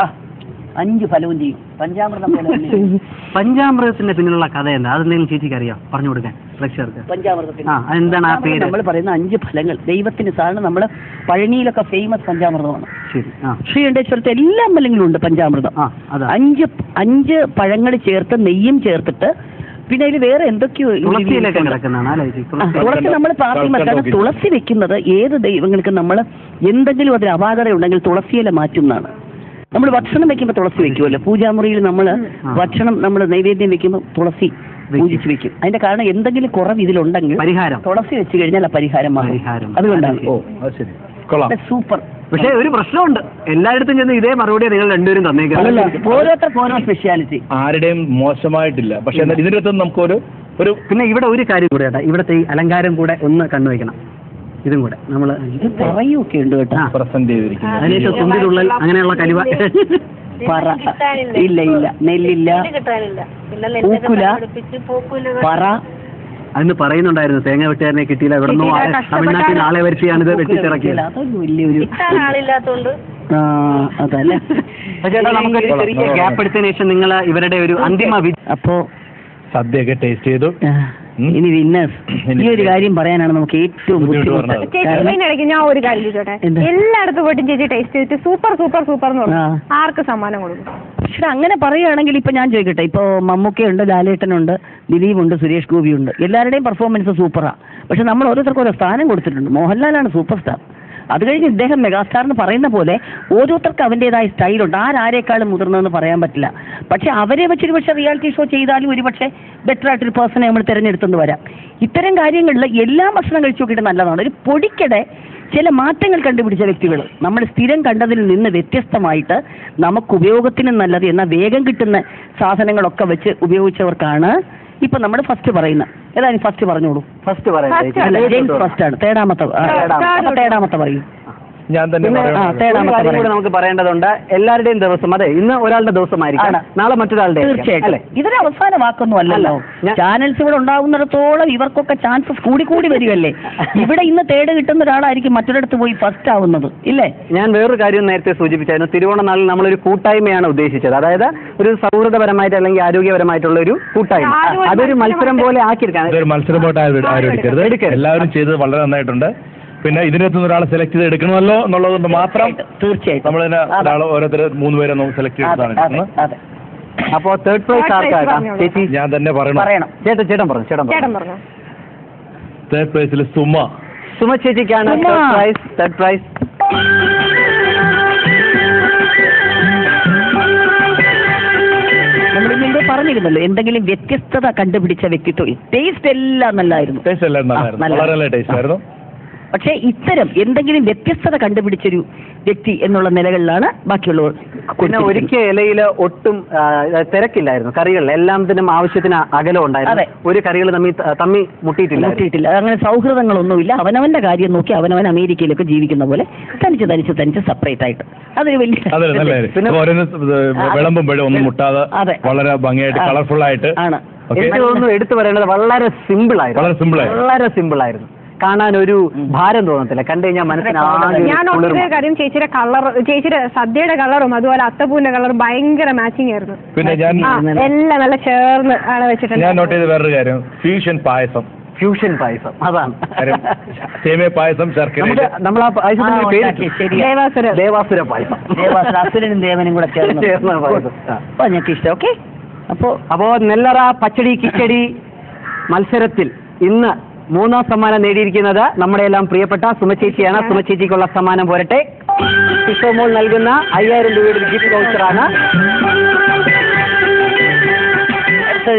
ആ 5 ഫലവും ചെയ്യും, പഞ്ചാമൃതം പോലെ. പഞ്ചാമൃതത്തിന്റെ പിന്നിലുള്ള കഥ എന്താ? അതെന്തെങ്കിലും ചേച്ചിക്ക് അറിയാം പറഞ്ഞു കൊടുക്കാൻ പ്രേക്ഷകർക്ക്? എന്താണ് ആ പേര്? നമ്മൾ പറയുന്ന 5 ഫലങ്ങൾ ദൈവത്തിന് സാധാരണ നമ്മള് പഴനിയിലൊക്കെ ഫേമസ് പഞ്ചാമൃതമാണ്. ശ്രീകണ്ഠേശ്വരത്തെ എല്ലാ അമ്പലങ്ങളിലും ഉണ്ട് പഞ്ചാമൃതം. 5 പഴങ്ങൾ ചേർത്ത് നെയ്യും ചേർത്തിട്ട് പിന്നെ അതിൽ വേറെ എന്തൊക്കെയോ തുളസിയിലൊക്കെ കിടക്കുന്നതാണ് അല്ലേ ചേച്ചി? തുളസി നമ്മൾ പ്രാർത്ഥിക്കാൻ തുളസി വെക്കുന്നത് ഏത് ദൈവങ്ങൾക്ക് നമ്മൾ എന്തെങ്കിലും അതിൽ അപാകത ഉണ്ടെങ്കിൽ തുളസിയില മാറ്റുന്നതാണ്. നമ്മൾ ഭക്ഷണം വെക്കുമ്പോൾ തുളസി വെക്കുമല്ലോ, പൂജാമുറിയിൽ നമ്മൾ ഭക്ഷണം നമ്മൾ നൈവേദ്യം വെക്കുമ്പോൾ തുളസി പൂജിച്ച് വെക്കും. അതിന്റെ കാരണം എന്തെങ്കിലും കുറവ് ഇതിലുണ്ടെങ്കിൽ പരിഹാരം തുളസി വെച്ച് കഴിഞ്ഞാൽ ആ പരിഹാരം മാറും. അതുകൊണ്ടാണ്. ഓ ശരി, കൊള്ളാം, സൂപ്പർ. പക്ഷേ ഒരു പ്രശ്നമുണ്ട്, എല്ലായിടത്തും ചെന്ന് ഇതേ മറുപടി നിങ്ങൾ രണ്ടുപേരും തന്നേക്കാം. ഓരോരുത്തർക്കും ഓരോ സ്പെഷ്യാലിറ്റി, ആരുടെയും മോശമായിട്ടില്ല. പക്ഷെ ഇതിനകത്ത് നമുക്കൊരു പിന്നെ ഇവിടെ ഒരു കാര്യം കൂടെ കേട്ടോ, ഇവിടുത്തെ ഈ അലങ്കാരം കൂടെ ഒന്ന് കണ്ണുവയ്ക്കണം. ഇതും കൂടെ നമ്മൾ പറയൊക്കെ ഉണ്ട് കേട്ടോ, പ്രസന്റ് ചെയ്തിരിക്കുന്നത്. അതിനേറ്റവും തുമ്പിലുള്ള അങ്ങനെയുള്ള കലിവ പറ ഇല്ല ഇല്ല, നെല്ലില്ല, പൂക്കുല, പറ. അന്ന് പറയുന്നുണ്ടായിരുന്നു തേങ്ങ വെട്ടുകാരനെ കിട്ടിയില്ല, എവിടുന്നോ തമിഴ്നാട്ടിൽ നിന്ന് ആളെ വരുത്തിയാണിത് വെട്ടിച്ചിറക്കിയത്. അതൊന്നും വലിയൊരു അതല്ലേ. ചേട്ടാ നമുക്കൊരു ചെറിയ ഗ്യാപ്പ് എടുത്തതിന് ശേഷം നിങ്ങൾ ഇവരുടെ ഒരു അന്തിമ അപ്പോ സദ്യയൊക്കെ ടേസ്റ്റ് ചെയ്തു. ഇനി വിന്നേഴ്സ്, ഈ ഒരു കാര്യം പറയാനാണ് നമുക്ക് ഏറ്റവും ബുദ്ധിമുട്ട്. ചേച്ചി ഞാൻ ഒരു കാര്യം ചോദിച്ചോട്ടെ, എല്ലായിടത്തും പോയിട്ട് ചേച്ചി ടേസ്റ്റ് ചെയ്തിട്ട് സൂപ്പർ സൂപ്പർ സൂപ്പർ എന്ന് പറഞ്ഞു, ആർക്ക് സമ്മാനം കൊടുക്കും? പക്ഷെ അങ്ങനെ പറയുകയാണെങ്കിൽ ഇപ്പൊ ഞാൻ ചോദിക്കട്ടെ, ഇപ്പൊ മമ്മൂക്കയുണ്ട്, ലാലേട്ടനുണ്ട്, ദിലീപുണ്ട്, സുരേഷ് ഗോപിയുണ്ട്, എല്ലാവരുടെയും പെർഫോമൻസ് സൂപ്പറാ. പക്ഷെ നമ്മൾ ഓരോരുത്തർക്കും ഓരോ സ്ഥാനം കൊടുത്തിട്ടുണ്ട്. മോഹൻലാലാണ് സൂപ്പർ സ്റ്റാർ, അത് കഴിഞ്ഞ് ഇദ്ദേഹം മെഗാസ്റ്റാർ എന്ന് പറയുന്ന പോലെ ഓരോരുത്തർക്ക് അവൻ്റെതായ സ്റ്റൈലുണ്ട്. ആരേക്കാളും മുതിർന്നതെന്ന് പറയാൻ പറ്റില്ല. പക്ഷെ അവരെ വെച്ചൊരു പക്ഷേ റിയാലിറ്റി ഷോ ചെയ്താലും ഒരു പക്ഷേ ബെറ്റർ ആയിട്ടൊരു പേഴ്സണെ നമ്മൾ തിരഞ്ഞെടുത്തെന്ന് വരാം. ഇത്തരം കാര്യങ്ങളിൽ എല്ലാ ഭക്ഷണം കഴിച്ചു നോക്കിയിട്ട് നല്ലതാണ്. ഒരു പൊടിക്കടെ ചില മാറ്റങ്ങൾ കണ്ടുപിടിച്ച വ്യക്തികൾ നമ്മൾ സ്ഥിരം കണ്ടതിൽ നിന്ന് വ്യത്യസ്തമായിട്ട് നമുക്ക് ഉപയോഗത്തിനും നല്ലത് എന്നാൽ വേഗം കിട്ടുന്ന സാധനങ്ങളൊക്കെ വെച്ച് ഉപയോഗിച്ചവർക്കാണ് ഇപ്പൊ നമ്മൾ ഫസ്റ്റ് പറയുന്നത്. ഏതായാലും ഫസ്റ്റ് പറഞ്ഞോളൂ. ഫസ്റ്റ് പറയാം, ജെയിംസ് ഫസ്റ്റ് ആണ്. തേടാമത്തെ പറയൂ. ഞാൻ തന്നെ നമുക്ക് പറയേണ്ടതുണ്ട്. എല്ലാവരുടെയും ദിവസം, അതെ, ഇന്ന് ഒരാളുടെ ദിവസമായിരിക്കും, നാളെ മറ്റൊരാളുടെ. തീർച്ചയായിട്ടും ഇതൊരു അവസാന വാക്കൊന്നും അല്ലല്ലോ. ചാനൽസ് ഇവിടെ ഉണ്ടാവുന്നിടത്തോളം ഇവർക്കൊക്കെ ചാൻസസ് കൂടി വരികയല്ലേ. ഇവിടെ ഇന്ന് തേട് കിട്ടുന്ന ഒരാളായിരിക്കും മറ്റൊരിടത്ത് പോയി ഫസ്റ്റ് ആവുന്നത്, ഇല്ലേ? ഞാൻ വേറൊരു കാര്യം നേരത്തെ സൂചിപ്പിച്ചായിരുന്നു. തിരുവോണ നാളിൽ നമ്മളൊരു കൂട്ടായ്മയാണ് ഉദ്ദേശിച്ചത്. അതായത് ഒരു സൗഹൃദപരമായിട്ട് അല്ലെങ്കിൽ ആരോഗ്യപരമായിട്ടുള്ള ഒരു കൂട്ടായ്മ. അതൊരു മത്സരം പോലെ ആക്കിയെടുക്കാൻ. ഇതൊരു മത്സരം പോയിട്ട് ആരും എടുക്കരുത്. എല്ലാവരും ചെയ്തത് വളരെ നന്നായിട്ടുണ്ട്. പിന്നെ ഇതിനകത്തുനിന്ന് ഒരാളെ സെലക്ട് ചെയ്ത് എടുക്കണമല്ലോ എന്നുള്ളത് മാത്രം തീർച്ചയായിട്ടും നമ്മൾ ഒരാൾ ഓരോരുത്തർ 3 പേരെ നമുക്ക് സെലക്ട് ചെയ്തതാണ്. അപ്പോ തേർഡ് പ്രൈസ് ആർക്കാണ് ചേച്ചി? ഞാൻ തന്നെ പറയണം. ചേട്ടൻ പറഞ്ഞു. തേർഡ് പ്രൈസിൽ സുമ ചേച്ചിക്കാണ് തേർഡ് പ്രൈസ്. നമ്മൾ മുമ്പ് പറഞ്ഞിരുന്നല്ലോ, എന്തെങ്കിലും വ്യത്യസ്തത കണ്ടുപിടിച്ച വ്യക്തിത്വം. ടേസ്റ്റ് എല്ലാം നല്ലായിരുന്നു. വളരെ ടേസ്റ്റ് ആയിരുന്നു. പക്ഷേ ഇത്തരം എന്തെങ്കിലും വ്യത്യസ്തത കണ്ടുപിടിച്ചൊരു വ്യക്തി എന്നുള്ള നിലകളിലാണ് ബാക്കിയുള്ളവർ. പിന്നെ ഒരിക്കൽ ഇലയിൽ ഒട്ടും തിരക്കില്ലായിരുന്നു കറികളിൽ, എല്ലാത്തിനും ആവശ്യത്തിന് അകലം ഉണ്ടായിരുന്നു. ഒരു കറികൾ തമ്മി മുട്ടിയിട്ടില്ല. അങ്ങനെ സൗഹൃദങ്ങളൊന്നുമില്ല. അവനവന്റെ കാര്യം നോക്കി അവനവൻ അമേരിക്കയിലൊക്കെ ജീവിക്കുന്ന പോലെ തനിച്ച് സെപ്പറേറ്റ് ആയിട്ട്. അതൊരു വലിയ പിന്നെ വിളമ്പുമ്പോഴും ഒന്നും മുട്ടാതെ വളരെ ഭംഗിയായിട്ട് കളർഫുൾ ആയിട്ട് ആണ്. ഏറ്റവും എടുത്തു പറയേണ്ടത് വളരെ സിമ്പിൾ ആയിരുന്നു. കാണാൻ ഒരു ഭാരം തോന്നത്തില്ല, കണ്ടു കഴിഞ്ഞാൽ മനസ്സിലാകും. ഞാൻ ഒറ്റ കാര്യം, ചേച്ചിയുടെ സദ്യയുടെ കളറും അതുപോലെ അത്തപ്പൂവിന്റെ കളറും ഭയങ്കര മാച്ചിങ് ആയിരുന്നു. പിന്നെ എല്ലാം നല്ല ചേർന്ന് ആണ് വെച്ചിട്ടുണ്ട്. ഞാൻ നോട്ട് ചെയ്ത വേറൊരു കാര്യം, ഫ്യൂഷൻ പായസം അതാണ്. സേമിയ പായസം, ശർക്കര. നമ്മൾ ആ പായസത്തിന് ദേവാസുര പായസം, അസുരനും ദേവനും കൂടെ ചേർന്ന പായസം. ഞങ്ങൾക്ക് ഇഷ്ടം. ഓക്കെ. അപ്പോ നെല്ലറ പച്ചടി കിച്ചടി മത്സരത്തിൽ ഇന്ന് 3ാം സമ്മാനം നേടിയിരിക്കുന്നത് നമ്മുടെ എല്ലാം പ്രിയപ്പെട്ട സുമചേച്ചിയാണ്. സുമചേച്ചിക്കുള്ള സമ്മാനം പോരട്ടെ. കിഷോമോൾ നൽകുന്ന 5000 രൂപയുടെ ഗിഫ്റ്റ് വൗച്ചറാണ്.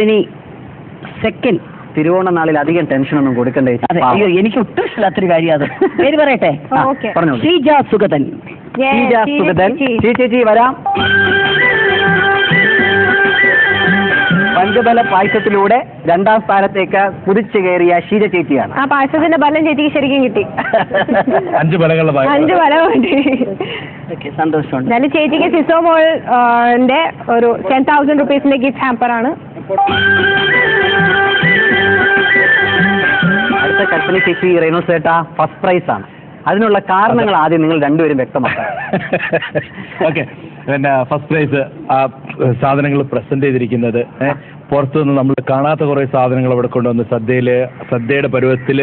ഇനി സെക്കൻഡ്. തിരുവോണ നാളിൽ അധികം ടെൻഷനൊന്നും കൊടുക്കണ്ടേ. അയ്യോ, എനിക്ക് ഒട്ടും ഇഷ്ടമില്ലാത്തൊരു കാര്യം അത്. പേര് പറയട്ടെ? പറഞ്ഞോളൂ. ശ്രീജ സുഗതൻ. ചേച്ചി വരാം. പഞ്ചബല പായസത്തിലൂടെ 2ാം സ്ഥാനത്തേക്ക് കുതിച്ചു കയറിയ ഷീജ ചേച്ചിയാണ്. ആ പായസത്തിന്റെ ബലം ചേച്ചിക്ക് ശരിക്കും കിട്ടി. 5 ബലം സന്തോഷമുണ്ട്. എന്നാലും ചേച്ചിക്ക് സിസോമോളിന്റെ ഒരു 10,000 rupees ഗിഫ്റ്റ് ഹാമ്പർ ആണ്. അടുത്ത കൽപ്പന ചേച്ചി റെയ്നോസേട്ട ഫസ്റ്റ് പ്രൈസ് ആണ്. അതിനുള്ള കാരണങ്ങൾ ആദ്യം നിങ്ങൾ രണ്ടുപേരും വ്യക്തമാക്കാം. ഓക്കെ. പിന്നെ ഫസ്റ്റ് പ്രൈസ് ആ സാധനങ്ങൾ പ്രസന്റ് ചെയ്തിരിക്കുന്നത് പുറത്തുനിന്ന് നമ്മൾ കാണാത്ത കുറേ സാധനങ്ങൾ അവിടെ കൊണ്ടുവന്ന് സദ്യയുടെ പരുവത്തിൽ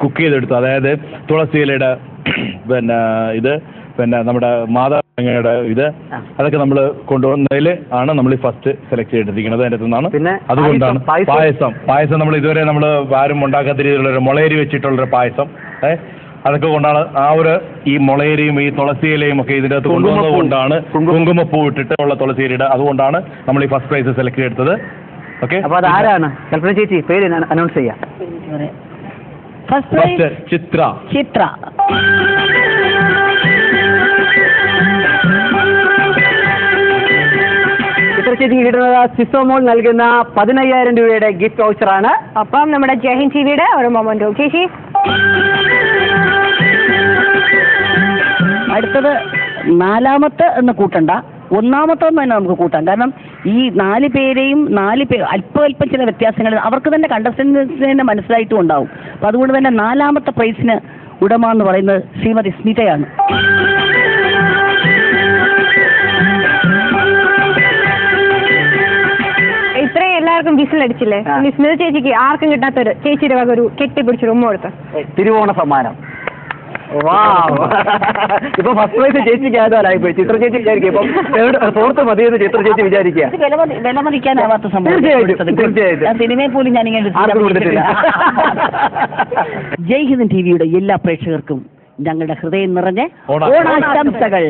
കുക്ക് ചെയ്തെടുത്തു. അതായത് തുളസിയിലയുടെ പിന്നെ നമ്മുടെ മാതാ അങ്ങയുടെ ഇത് അതൊക്കെ നമ്മൾ കൊണ്ടുവന്നതിൽ ആണ് നമ്മൾ ഈ ഫസ്റ്റ് സെലക്ട് ചെയ്തിരിക്കുന്നത്. അതിൻ്റെ നിന്നാണ്. പിന്നെ അതുകൊണ്ടാണ് പായസം നമ്മൾ ഇതുവരെ നമ്മൾ ആരും ഉണ്ടാക്കാത്ത രീതിയിലുള്ളൊരു മുളയരി വെച്ചിട്ടുള്ളൊരു പായസം. അതൊക്കെ കൊണ്ടാണ് ഈ മുളയരിയും ഈ തുളസിയിലയും ഒക്കെ ഇതിൻ്റെ അകത്ത് കൊണ്ടുവന്നത് കൊണ്ടാണ് കുങ്കുമപ്പൂ ഇട്ടിട്ട് ഉള്ള തുളസിയിലയുടെ അതുകൊണ്ടാണ് നമ്മൾ ഈ ഫസ്റ്റ് പ്രൈസ് സെലക്ട് ചെയ്തെടുത്തത്. ഓക്കെ, അപ്പോൾ അത് ആരാണ്? കൽപ്പന ചേച്ചി പേര് അനൗൺസ് ചെയ്യാം. ഫസ്റ്റ് പ്രൈസ് ചിത്ര. ചിത്ര ചേച്ചിക്ക് കിട്ടുന്നത് സിസോമോൾ നൽകുന്ന 15,000 രൂപയുടെ ഗിഫ്റ്റ് വൗച്ചറാണ്. അപ്പം നമ്മുടെ ജയഹിന്ദ് ടിവിയുടെ ഒരു മൊമെന്റോ. ചേച്ചി അടുത്തത് നാലാമത്തെ എന്ന് കൂട്ടണ്ട, ഒന്നാമത്തെ തന്നെ നമുക്ക് കൂട്ടാം. കാരണം ഈ 4 പേരെയും അല്പം ചില വ്യത്യാസങ്ങൾ അവർക്ക് തന്നെ കണ്ടസ്റ്റൻസിന് മനസ്സിലായിട്ടും ഉണ്ടാവും. അപ്പം അതുകൊണ്ട് തന്നെ 4ാമത്തെ പ്രൈസിന് ഉടമ എന്ന് പറയുന്നത് ശ്രീമതി സ്മിതയാണ്. ഇത്രയും എല്ലാവർക്കും വിസിലടിച്ചില്ലേ? സ്മിത ചേച്ചിക്ക് ആർക്കും കിട്ടാത്തൊരു ചേച്ചിയുടെ വക ഒരു കെട്ടിപ്പിടിച്ചൊരു ഉമ്മ കൊടുത്ത തിരുവോണ സമ്മാനം. ഇപ്പൊ ഫസ്റ്റ് പ്രൈസ് ചേച്ചിക്ക് ആയതായി ചിത്ര ചേച്ചി വിചാരിക്കുക. ഇപ്പം ഫോർത്ത് മതിയെന്ന് ചിത്ര ചേച്ചി വിചാരിക്കുക. വിലമതിക്കാനാവാത്ത സംഭവം. സിനിമയെ പോലും ഞാനിങ്ങനെ ജയ്ഹിന്ദ് ടിവിയുടെ എല്ലാ പ്രേക്ഷകർക്കും ഞങ്ങളുടെ ഹൃദയം നിറഞ്ഞ ഓണാശംസകൾ.